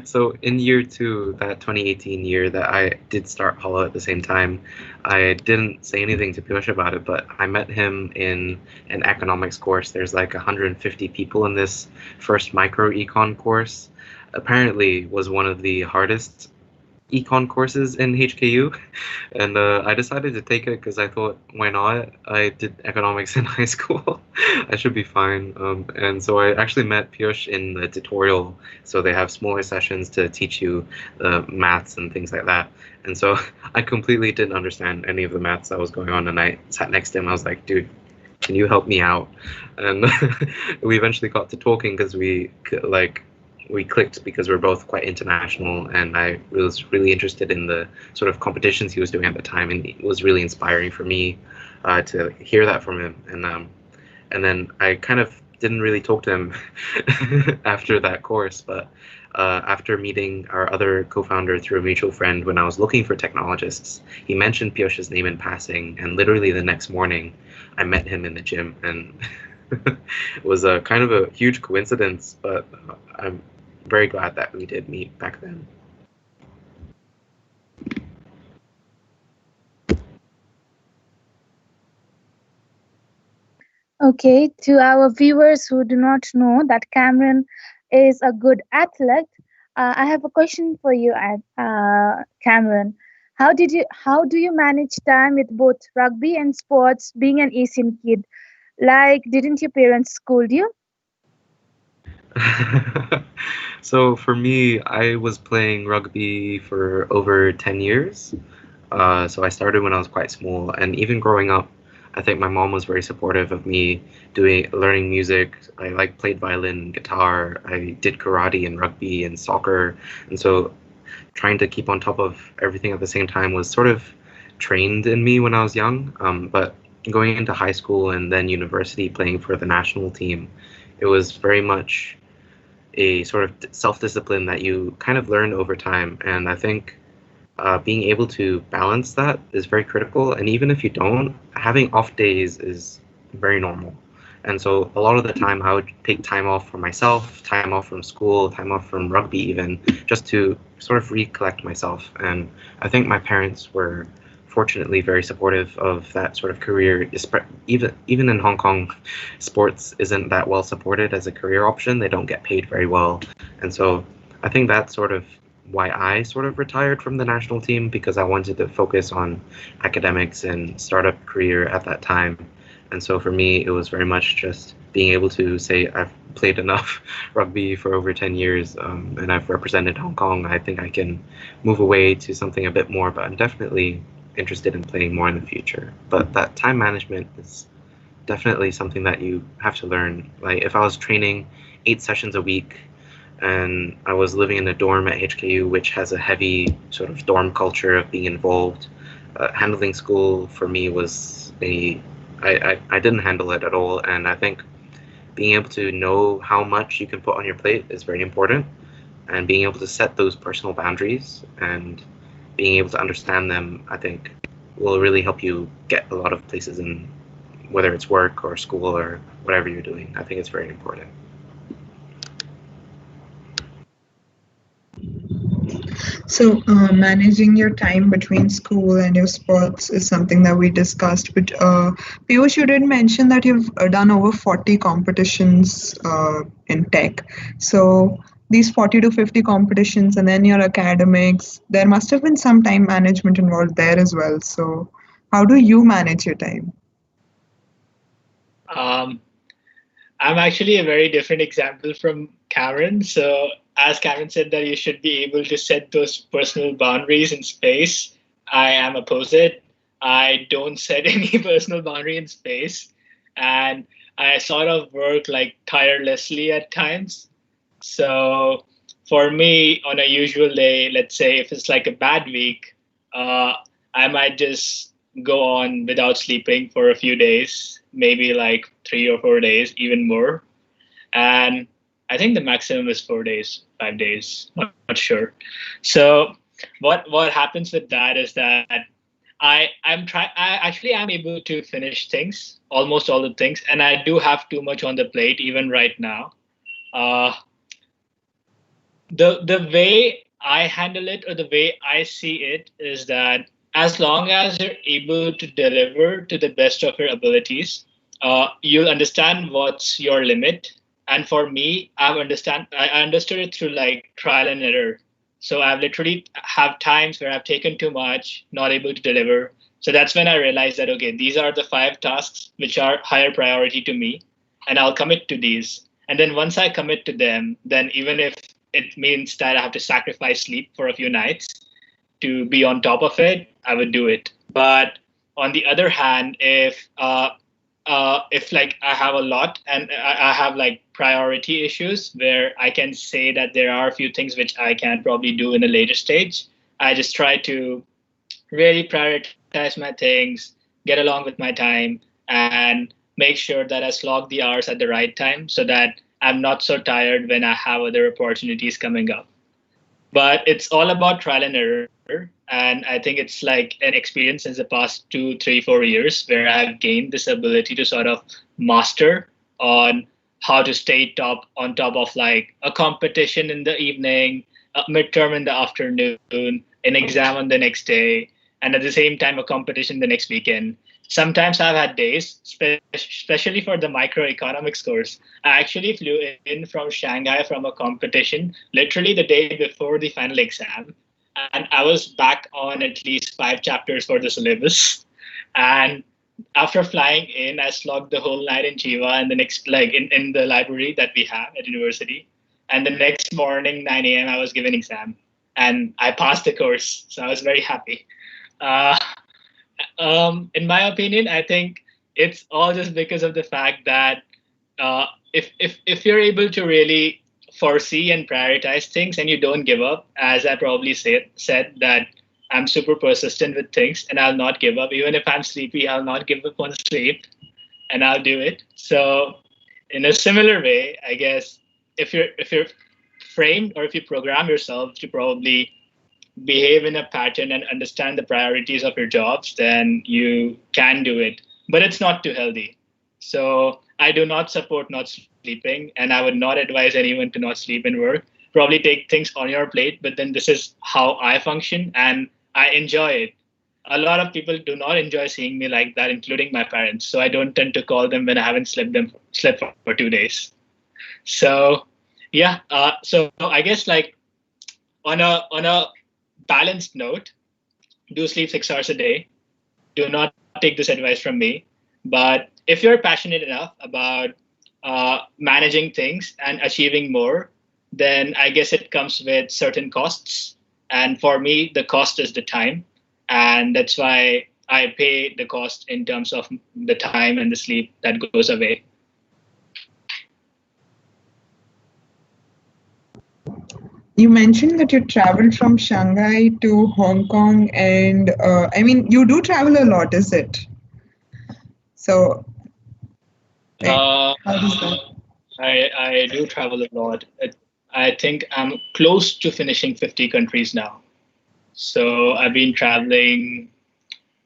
So in year two, that 2018 year that I did start Hollow at the same time, I didn't say anything to Piyush about it, but I met him in an economics course. There's like 150 people in this first micro econ course. Apparently was one of the hardest econ courses in HKU, and I decided to take it because I thought, why not? I did economics in high school. I should be fine. And so I actually met Piyush in the tutorial. So they have smaller sessions to teach you maths and things like that. And so I completely didn't understand any of the maths that was going on, and I sat next to him. I was like, dude, can you help me out? And we eventually got to talking because we clicked because we're both quite international, and I was really interested in the sort of competitions he was doing at the time, and it was really inspiring for me to hear that from him. And then I kind of didn't really talk to him after that course, but after meeting our other co-founder through a mutual friend when I was looking for technologists, he mentioned Piyush's name in passing, and literally the next morning I met him in the gym, and it was a kind of a huge coincidence, but I'm very glad that we did meet back then. Okay, to our viewers who do not know that Cameron is a good athlete, I have a question for you, Cameron. How do you manage time with both rugby and sports being an Asian kid? Like, didn't your parents scold you? So for me, I was playing rugby for over 10 years. So I started when I was quite small, and even growing up, I think my mom was very supportive of me learning music. I played violin, guitar. I did karate and rugby and soccer, and so trying to keep on top of everything at the same time was sort of trained in me when I was young. But going into high school and then university, playing for the national team, it was very much a sort of self-discipline that you kind of learn over time. And I think being able to balance that is very critical. And even if you don't, having off days is very normal. And so a lot of the time I would take time off for myself, time off from school, time off from rugby even, just to sort of recollect myself. And I think my parents were fortunately very supportive of that sort of career. Even in Hong Kong, sports isn't that well supported as a career option. They don't get paid very well. And so I think that's sort of why I sort of retired from the national team, because I wanted to focus on academics and startup career at that time. And so for me, it was very much just being able to say I've played enough rugby for over 10 years and I've represented Hong Kong. I think I can move away to something a bit more, but I'm definitely interested in playing more in the future. But that time management is definitely something that you have to learn. Like if I was training 8 sessions a week and I was living in a dorm at HKU, which has a heavy sort of dorm culture of being involved, handling school for me was I didn't handle it at all. And I think being able to know how much you can put on your plate is very important, and being able to set those personal boundaries and being able to understand them, I think, will really help you get a lot of places in, whether it's work or school or whatever you're doing. I think it's very important. So, managing your time between school and your sports is something that we discussed. But Piyush, you did mention that you've done over 40 competitions in tech. So, these 40 to 50 competitions and then your academics, there must have been some time management involved there as well. So, how do you manage your time? Um, I'm actually a very different example from Cameron. So, as Cameron said, that you should be able to set those personal boundaries in space. I am opposite. I don't set any personal boundary in space, and I sort of work like tirelessly at times. So, for me, on a usual day, let's say if it's like a bad week, uh, I might just go on without sleeping for a few days, maybe like 3 or 4 days, even more. And I think the maximum is 4 days, 5 days, not sure. So what happens with that is that I actually am able to finish things, almost all the things, and I do have too much on the plate even right now. Uh, the way I handle it, or the way I see it, is that as long as you're able to deliver to the best of your abilities, you'll understand what's your limit. And for me, I understood it through like trial and error. So I've literally have times where I've taken too much, not able to deliver. So that's when I realized that okay, these are the 5 tasks which are higher priority to me, and I'll commit to these. And then once I commit to them, then even if it means that I have to sacrifice sleep for a few nights to be on top of it, I would do it. But on the other hand, if like I have a lot and I have like priority issues where I can say that there are a few things which I can probably do in a later stage, I just try to really prioritize my things, get along with my time, and make sure that I slog the hours at the right time so that I'm not so tired when I have other opportunities coming up. But it's all about trial and error. And I think it's like an experience since the past 2, 3, 4 years where I've gained this ability to sort of master on how to stay on top of like a competition in the evening, a midterm in the afternoon, an exam on the next day, and at the same time a competition the next weekend. Sometimes I've had days, especially for the microeconomics course. I actually flew in from Shanghai from a competition literally the day before the final exam. And I was back on at least 5 chapters for the syllabus. And after flying in, I slogged the whole night in Chiva and the next, like in the library that we have at university. And the next morning, 9 a.m., I was given exam. And I passed the course. So I was very happy. Uh, in my opinion, I think it's all just because of the fact that if you're able to really foresee and prioritize things and you don't give up, as I probably said that I'm super persistent with things and I'll not give up. Even if I'm sleepy, I'll not give up on sleep and I'll do it. So in a similar way, I guess if you're framed or if you program yourself to probably behave in a pattern and understand the priorities of your jobs, then you can do it. But it's not too healthy. So I do not support not sleeping, and I would not advise anyone to not sleep and work. Probably take things on your plate, but then this is how I function and I enjoy it. A lot of people do not enjoy seeing me like that, including my parents. So I don't tend to call them when I haven't slept for 2 days. So yeah, so I guess like on a balanced note, do sleep 6 hours a day. Do not take this advice from me. But if you're passionate enough about managing things and achieving more, then I guess it comes with certain costs. And for me, the cost is the time. And that's why I pay the cost in terms of the time and the sleep that goes away. You mentioned that you traveled from Shanghai to Hong Kong, and I mean, you do travel a lot, is it? So, Uh, how does that? I do travel a lot. I think I'm close to finishing 50 countries now. So I've been traveling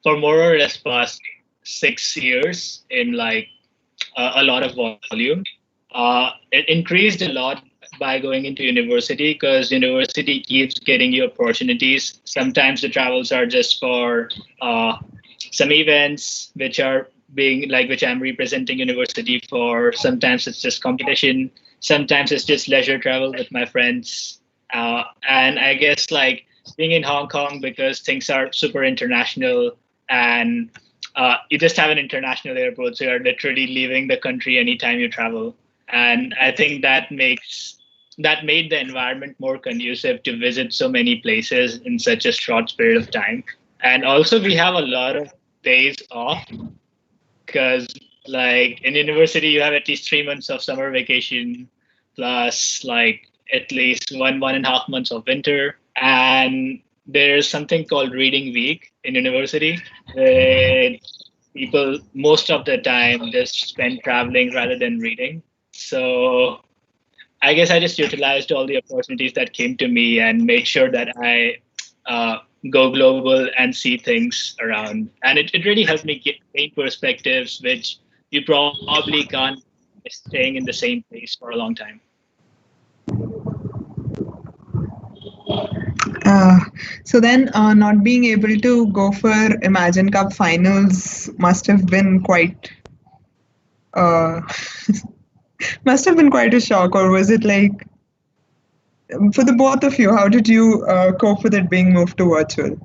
for more or less past 6 years in like a lot of volume. It increased a lot by going into university because university keeps getting you opportunities. Sometimes the travels are just for some events which are being like which I'm representing university for. Sometimes it's just competition. Sometimes it's just leisure travel with my friends. And I guess like being in Hong Kong because things are super international and you just have an international airport, so you're literally leaving the country anytime you travel. And I think that made the environment more conducive to visit so many places in such a short period of time. And also we have a lot of days off because like in university you have at least 3 months of summer vacation plus like at least 1.5 months of winter. And there's something called reading week in university where people most of the time just spend traveling rather than reading. So I guess I just utilized all the opportunities that came to me and made sure that I uh, go global and see things around. And it really helped me gain perspectives, which you probably can't staying in the same place for a long time. Uh, so then, not being able to go for Imagine Cup finals must have been quite, uh, must have been quite a shock, or was it like for the both of you? How did you cope with it being moved to virtual?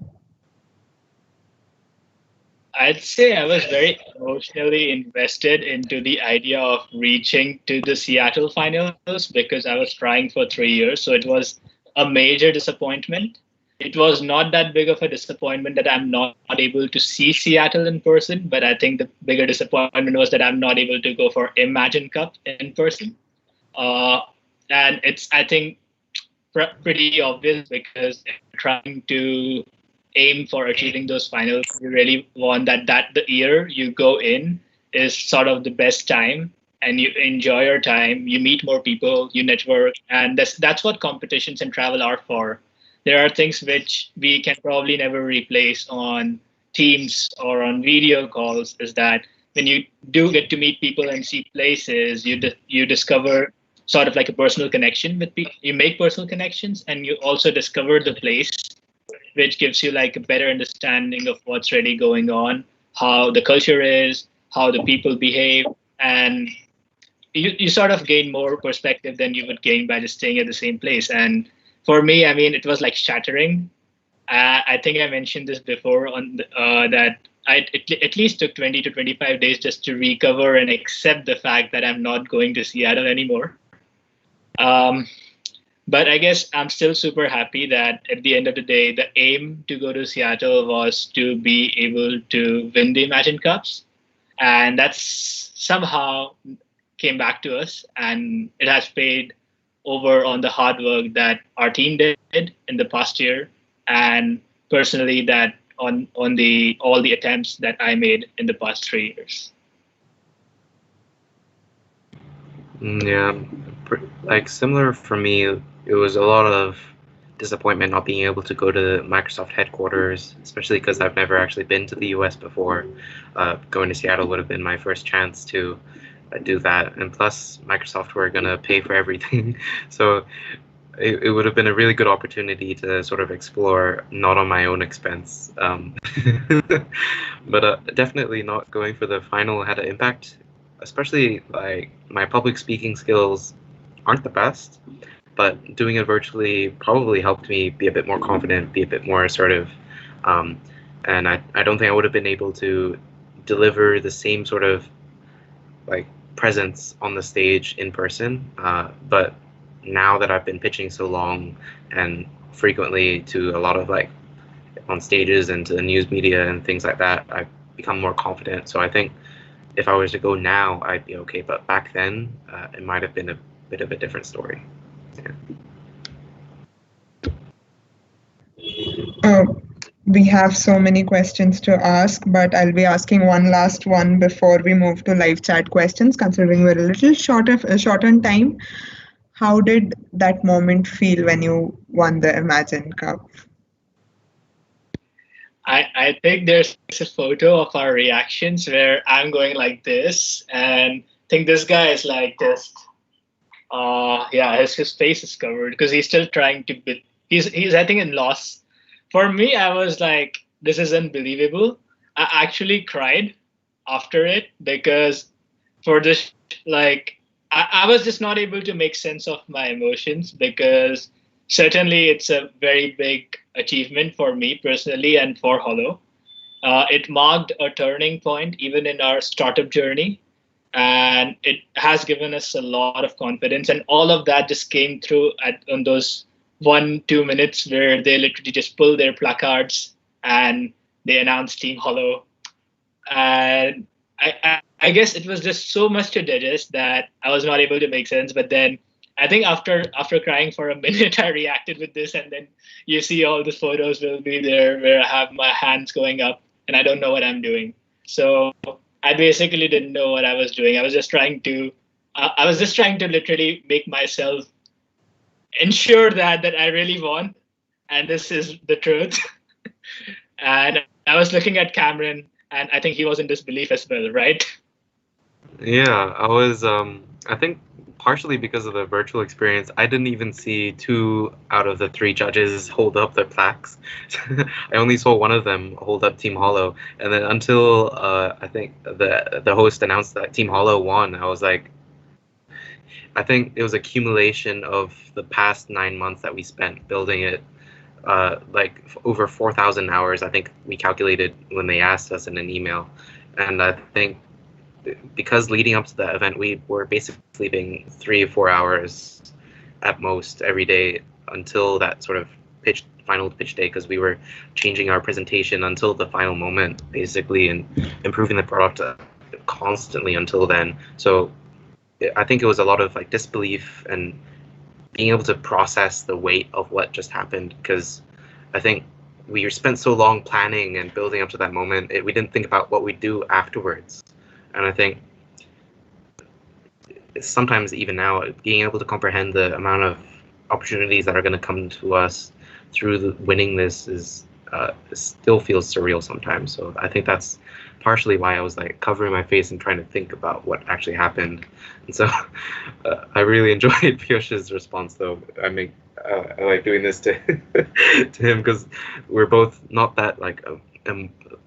I'd say I was very emotionally invested into the idea of reaching to the Seattle finals because I was trying for 3 years. So it was a major disappointment. It was not that big of a disappointment that I'm not able to see Seattle in person, but I think the bigger disappointment was that I'm not able to go for Imagine Cup in person. Uh, and it's, I think, pretty obvious because if you're trying to aim for achieving those finals, you really want that the year you go in is sort of the best time and you enjoy your time, you meet more people, you network, and that's what competitions and travel are for. There are things which we can probably never replace on Teams or on video calls. Is that when you do get to meet people and see places, you discover sort of like a personal connection with people. You make personal connections, and you also discover the place, which gives you like a better understanding of what's really going on, how the culture is, how the people behave, and you sort of gain more perspective than you would gain by just staying at the same place. And for me, I mean, it was like shattering. I think I mentioned this before on that it at least took 20 to 25 days just to recover and accept the fact that I'm not going to Seattle anymore. Um, but I guess I'm still super happy that at the end of the day, the aim to go to Seattle was to be able to win the Imagine Cups. And that's somehow came back to us. And it has paid over on the hard work that our team did in the past year. And personally, that on the all the attempts that I made in the past 3 years. Yeah, like similar for me, it was a lot of disappointment not being able to go to Microsoft headquarters, especially because I've never actually been to the US before. Going to Seattle would have been my first chance to do that, and plus Microsoft were gonna pay for everything, so it would have been a really good opportunity to sort of explore not on my own expense. But definitely not going for the final had an impact, especially like my public speaking skills aren't the best, but doing it virtually probably helped me be a bit more confident, be a bit more assertive. Um, and I don't think I would have been able to deliver the same sort of like presence on the stage in person. But now that I've been pitching so long and frequently to a lot of like on stages and to the news media and things like that, I've become more confident. So I think if I was to go now, I'd be okay. But back then, it might have been a bit of a different story. Yeah. Uh, we have so many questions to ask, but I'll be asking one last one before we move to live chat questions, considering we're a little short on time. How did that moment feel when you won the Imagine Cup? I think there's a photo of our reactions where I'm going like this, and I think this guy is like this. Yeah, his face is covered because he's still trying to. He's I think in loss. For me, I was like, this is unbelievable. I actually cried after it because for this like I was just not able to make sense of my emotions because certainly it's a very big achievement for me personally and for Hollow. It marked a turning point even in our startup journey, and it has given us a lot of confidence. And all of that just came through on those 1-2 minutes where they literally just pull their placards and they announced Team Hollow. And I guess it was just so much to digest that I was not able to make sense. But then I think after crying for a minute, I reacted with this, and then you see all the photos will be there where I have my hands going up and I don't know what I'm doing. So I basically didn't know what I was doing. I was just trying to literally make myself ensure that I really won, and this is the truth. And I was looking at Cameron, and I think he was in disbelief as well, right? Yeah, I think partially because of the virtual experience, I didn't even see two out of the three judges hold up their plaques. I only saw one of them hold up Team Hollow, and then until I think the host announced that Team Hollow won, I was like, I think it was accumulation of the past 9 months that we spent building it. Like over 4,000 hours, I think we calculated when they asked us in an email, and I think because leading up to that event, we were basically being 3 or 4 hours at most every day until that sort of final pitch day, because we were changing our presentation until the final moment, basically, and improving the product constantly until then. So I think it was a lot of like disbelief and being able to process the weight of what just happened, because I think we spent so long planning and building up to that moment, we didn't think about what we'd do afterwards. And I think sometimes even now, being able to comprehend the amount of opportunities that are going to come to us through winning this is still feels surreal sometimes. So I think that's partially why I was like covering my face and trying to think about what actually happened. And so I really enjoyed Piyush's response, though. I like doing this to to him because we're both not that like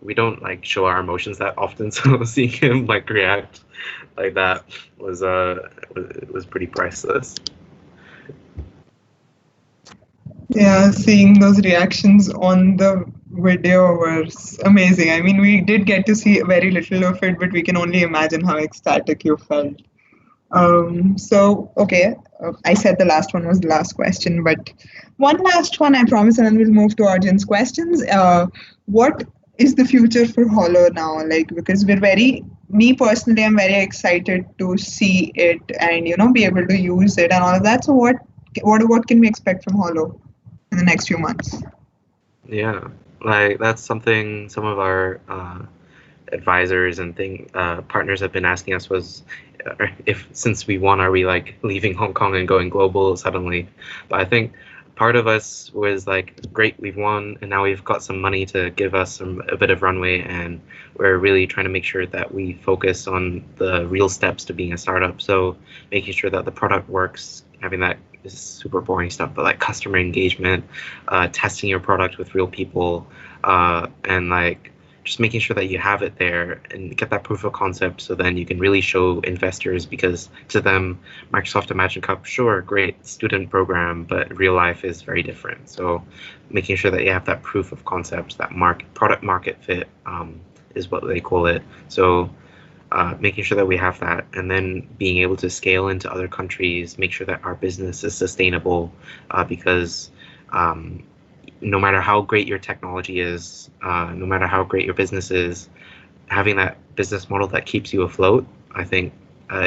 we don't like show our emotions that often. So seeing him like react like that was pretty priceless. Yeah, seeing those reactions on the video was amazing. I mean, we did get to see very little of it, but we can only imagine how ecstatic you felt. Okay, I said the last one was the last question, but one last one, I promise, and then we'll move to audience questions. What is the future for Hollow now? Like, because me personally, I'm very excited to see it and, be able to use it and all of that. So what can we expect from Hollow in the next few months? Yeah, like that's something some of our advisors and partners have been asking us was if since we won, are we like leaving Hong Kong and going global suddenly? But I think part of us was like, great, we've won, and now we've got some money to give us a bit of runway, and we're really trying to make sure that we focus on the real steps to being a startup. So making sure that the product works, having that is super boring stuff, but like customer engagement, testing your product with real people, and like just making sure that you have it there and get that proof of concept, so then you can really show investors, because to them, Microsoft Imagine Cup, sure, great student program, but real life is very different. So making sure that you have that proof of concept, that product market fit is what they call it. So making sure that we have that, and then being able to scale into other countries, make sure that our business is sustainable, because no matter how great your technology is, no matter how great your business is, having that business model that keeps you afloat, I think,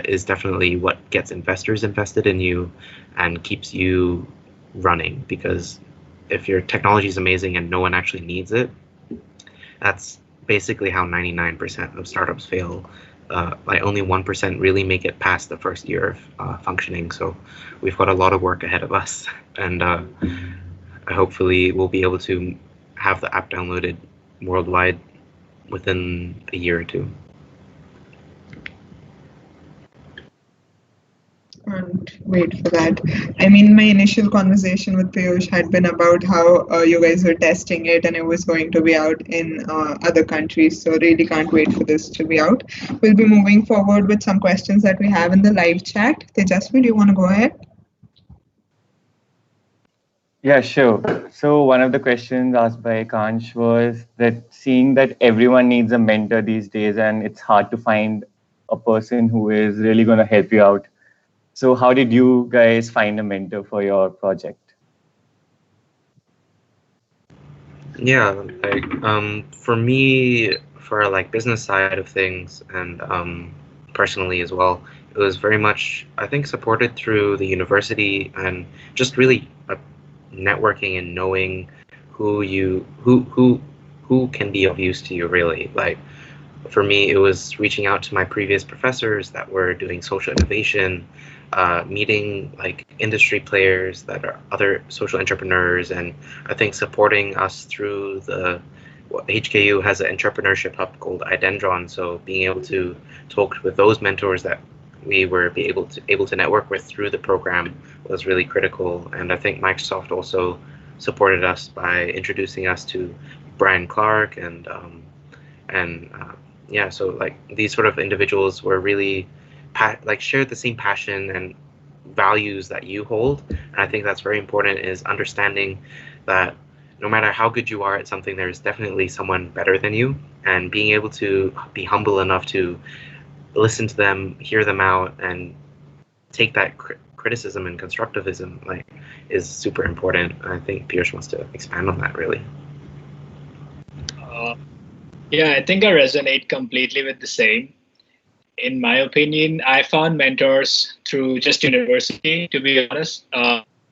is definitely what gets investors invested in you and keeps you running. Because if your technology is amazing and no one actually needs it, that's basically how 99% of startups fail. Like only 1% really make it past the first year of functioning. So we've got a lot of work ahead of us, and hopefully we'll be able to have the app downloaded worldwide within a year or two. And wait for that. I mean, my initial conversation with Piyush had been about how you guys were testing it and it was going to be out in other countries. So, really can't wait for this to be out. We'll be moving forward with some questions that we have in the live chat. Tejasvi, do you want to go ahead? Yeah, sure. So one of the questions asked by Kanch was that seeing that everyone needs a mentor these days and it's hard to find a person who is really going to help you out. So how did you guys find a mentor for your project? Yeah, like for me, for like business side of things and personally as well, it was very much I think supported through the university and just really networking and knowing who can be of use to you really. Like for me, it was reaching out to my previous professors that were doing social innovation, meeting like industry players that are other social entrepreneurs, and I think supporting us through the HKU has an entrepreneurship hub called Idendron. So being able to talk with those mentors that we were able to network with through the program was really critical. And I think Microsoft also supported us by introducing us to Brian Clark and yeah, so like these sort of individuals were really like shared the same passion and values that you hold, and I think that's very important, is understanding that no matter how good you are at something, there's definitely someone better than you, and being able to be humble enough to listen to them, hear them out, and take that criticism and constructivism like is super important. I think Piyush wants to expand on that really. Uh, yeah, I think I resonate completely with the same. In my opinion, I found mentors through just university, to be honest.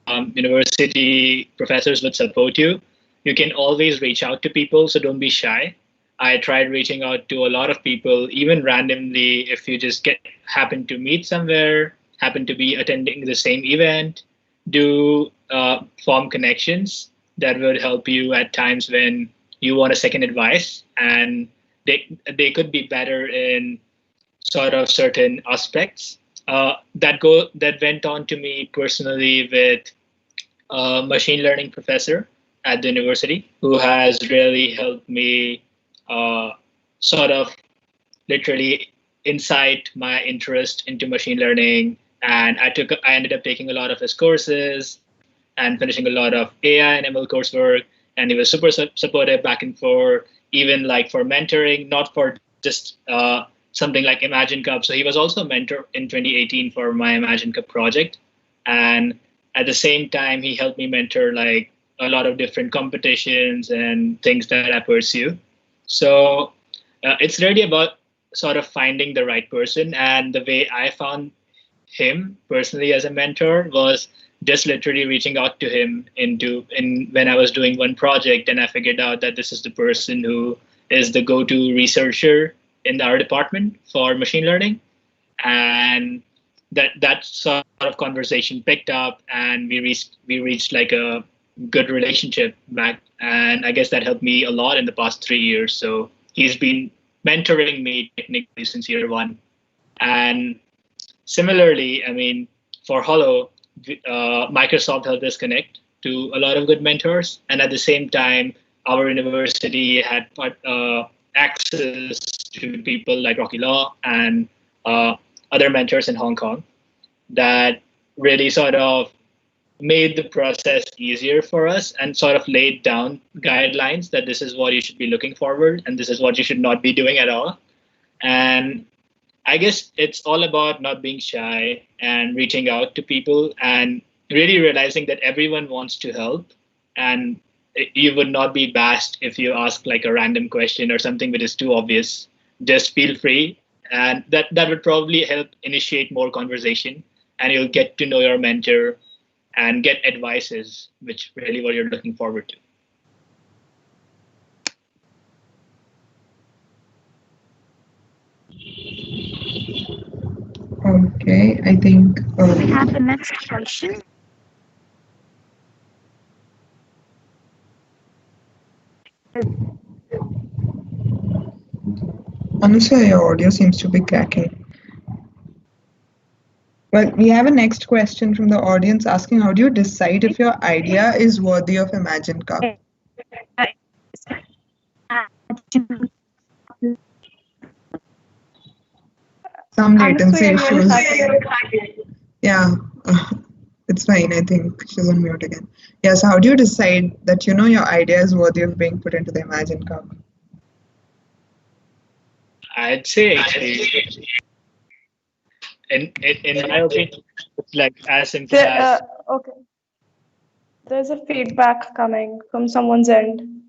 University professors would support you. You can always reach out to people, so don't be shy. I tried reaching out to a lot of people, even randomly, if you just get happen to meet somewhere, happen to be attending the same event, do form connections that would help you at times when you want a second advice, and they could be better in sort of certain aspects. That went on to me personally with a machine learning professor at the university who has really helped me uh, sort of literally incite my interest into machine learning. And I ended up taking a lot of his courses and finishing a lot of AI and ML coursework. And he was super supportive back and forth, even like for mentoring, not for just something like Imagine Cup. So he was also a mentor in 2018 for my Imagine Cup project. And at the same time, he helped me mentor like a lot of different competitions and things that I pursue. So it's really about sort of finding the right person. And the way I found him personally as a mentor was just literally reaching out to him in when I was doing one project, and I figured out that this is the person who is the go-to researcher in our department for machine learning. And that sort of conversation picked up, and we reached like a good relationship back. And I guess that helped me a lot in the past 3 years. So he's been mentoring me technically since year one. And similarly, I mean, for Hollow, Microsoft helped us connect to a lot of good mentors. And at the same time, our university had access to people like Rocky Law and other mentors in Hong Kong that really sort of made the process easier for us and sort of laid down guidelines that this is what you should be looking forward and this is what you should not be doing at all. And I guess it's all about not being shy and reaching out to people and really realizing that everyone wants to help, and you would not be bashed if you ask like a random question or something that is too obvious. Just feel free, and that would probably help initiate more conversation, and you'll get to know your mentor and get advices, which really what you're looking forward to. Okay, I think We have the next question. Anusha, your audio seems to be cracking. Well, we have a next question from the audience asking, how do you decide if your idea is worthy of Imagine Cup? Some latency Anusui, you're issues. really Yeah, it's fine. I think she's on mute again. Yeah, so how do you decide that your idea is worthy of being put into the Imagine Cup? I'd say experience. In my opinion, it's like as simple as Okay. There's a feedback coming from someone's end.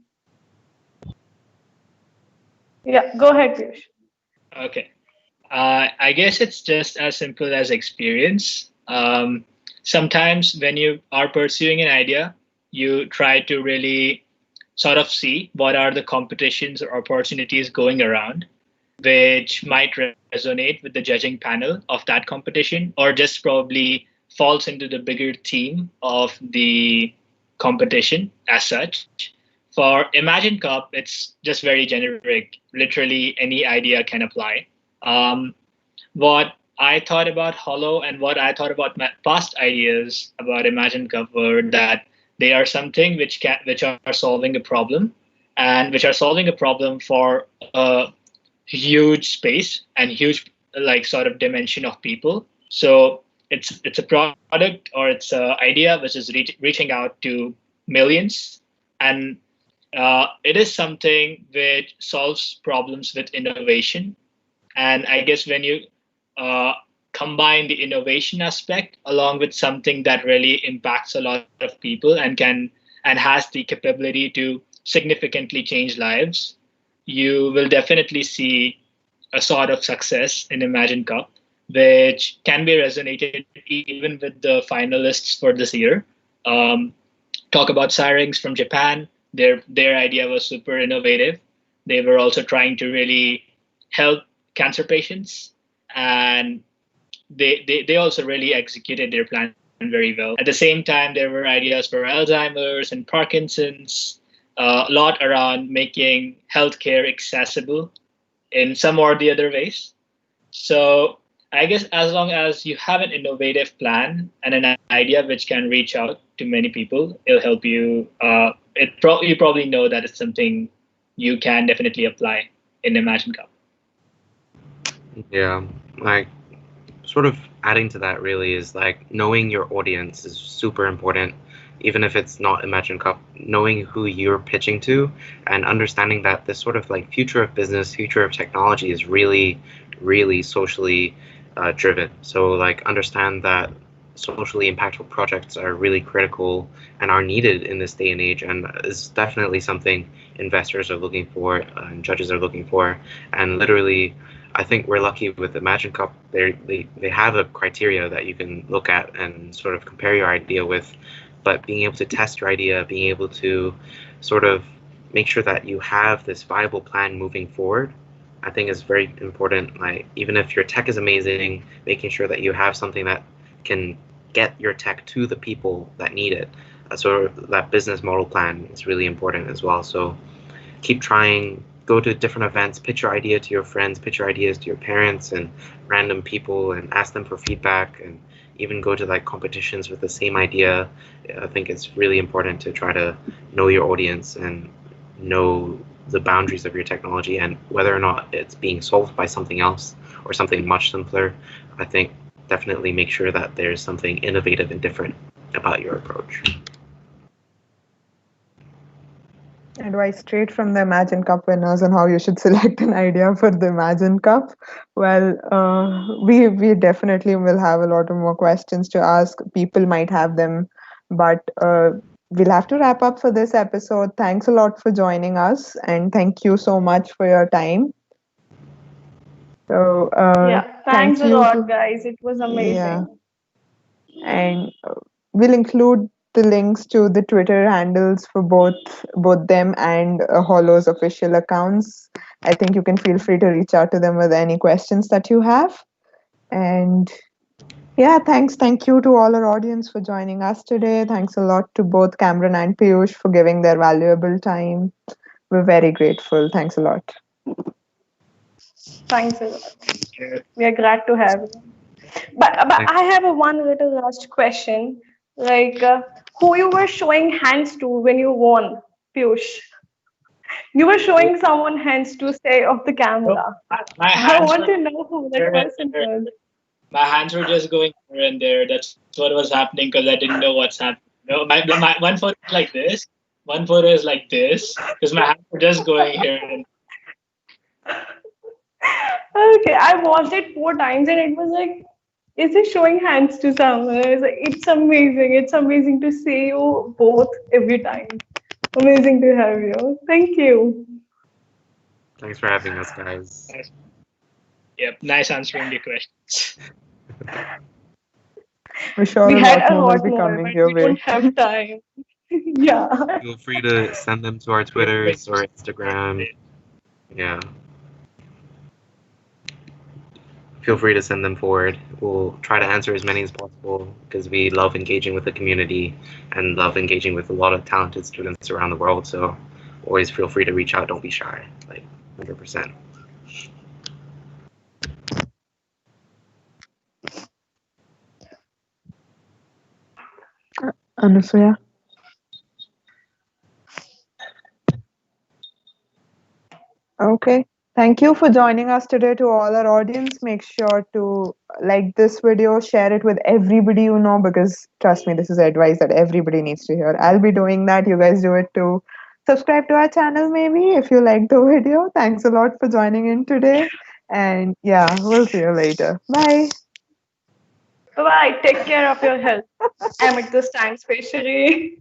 Yeah, go ahead, Piyush. okay. I guess it's just as simple as experience. Sometimes when you are pursuing an idea, you try to really sort of see what are the competitions or opportunities going around, which might resonate with the judging panel of that competition, or just probably falls into the bigger theme of the competition as such. For Imagine Cup, it's just very generic. Literally any idea can apply. Um, what I thought about Hollow and what I thought about my past ideas about Imagine Cup were that they are something which are solving a problem, and which are solving a problem for a huge space and huge like sort of dimension of people. So it's a product or it's an idea which is reaching out to millions, and it is something which solves problems with innovation. And I guess when you uh, combine the innovation aspect along with something that really impacts a lot of people and can and has the capability to significantly change lives, you will definitely see a sort of success in Imagine Cup, which can be resonated even with the finalists for this year. Um, Talk about Syrinx from Japan. Their idea was super innovative. They were also trying to really help cancer patients, and they also really executed their plan very well. At the same time, there were ideas for Alzheimer's and Parkinson's, a lot around making healthcare accessible in some or the other ways. So I guess as long as you have an innovative plan and an idea which can reach out to many people, it'll help you. You probably know that it's something you can definitely apply in Imagine Cup. Yeah, like sort of adding to that really is like knowing your audience is super important, even if it's not Imagine Cup, knowing who you're pitching to and understanding that this sort of like future of business, future of technology is really, really socially driven. So like understand that socially impactful projects are really critical and are needed in this day and age, and is definitely something investors are looking for and judges are looking for. And literally I think we're lucky with Imagine Cup. They have a criteria that you can look at and sort of compare your idea with, but being able to test your idea, being able to sort of make sure that you have this viable plan moving forward, I think is very important. Like even if your tech is amazing, making sure that you have something that can get your tech to the people that need it. So that business model plan is really important as well. So keep trying, go to different events, pitch your idea to your friends, pitch your ideas to your parents and random people and ask them for feedback, and even go to like competitions with the same idea. I think it's really important to try to know your audience and know the boundaries of your technology and whether or not it's being solved by something else or something much simpler. I think definitely make sure that there's something innovative and different about your approach. Advice straight from the Imagine Cup winners on how you should select an idea for the Imagine Cup. Well, we definitely will have a lot of more questions to ask. People might have them, but we'll have to wrap up for this episode. Thanks a lot for joining us, and thank you so much for your time. So, Yeah, thanks thank a you. lot, guys. It was Yeah, amazing. and we'll include the links to the Twitter handles for both them and Hollow's official accounts. I think you can feel free to reach out to them with any questions that you have. And yeah, thank you to all our audience for joining us today. Thanks a lot to both Cameron and Piyush for giving their valuable time. We're very grateful. Thanks a lot. Thanks a lot. We are glad to have you. But Thanks. I have a one little last question. Like, who you were showing hands to when you won, Piyush? You were showing someone hands to say off the No, camera. my I hands want were to know who that here and person there. was. My hands were just going here and there. That's what was happening because I didn't know what's happening. No, my one photo is like this, one photo is like this, because my hands were just going here and Okay, I watched it 4 times and it was like, is he showing hands to someone? I was like, it's amazing. It's amazing to see you both every time. Amazing to have you. Thank you. Thanks for having us, guys. nice. Yep, nice answering the questions. We're sure We a had lot a more will lot be more, coming but your we way. don't have time. Yeah. Feel free to send them to our Wait, wait, Twitters or Instagram. Yeah, feel free to send them forward. We'll try to answer as many as possible because we love engaging with the community and love engaging with a lot of talented students around the world. So always feel free to reach out. Don't be shy. Like 100%. Anusuya. Okay. Thank you for joining us today to all our audience. Make sure to like this video, share it with everybody you know, because trust me, this is advice that everybody needs to hear. I'll be doing that. You guys do it too. Subscribe to our channel maybe if you like the video. Thanks a lot for joining in today. And yeah, we'll see you later. Bye. Bye bye. Take care of your health. I'm at this time, especially.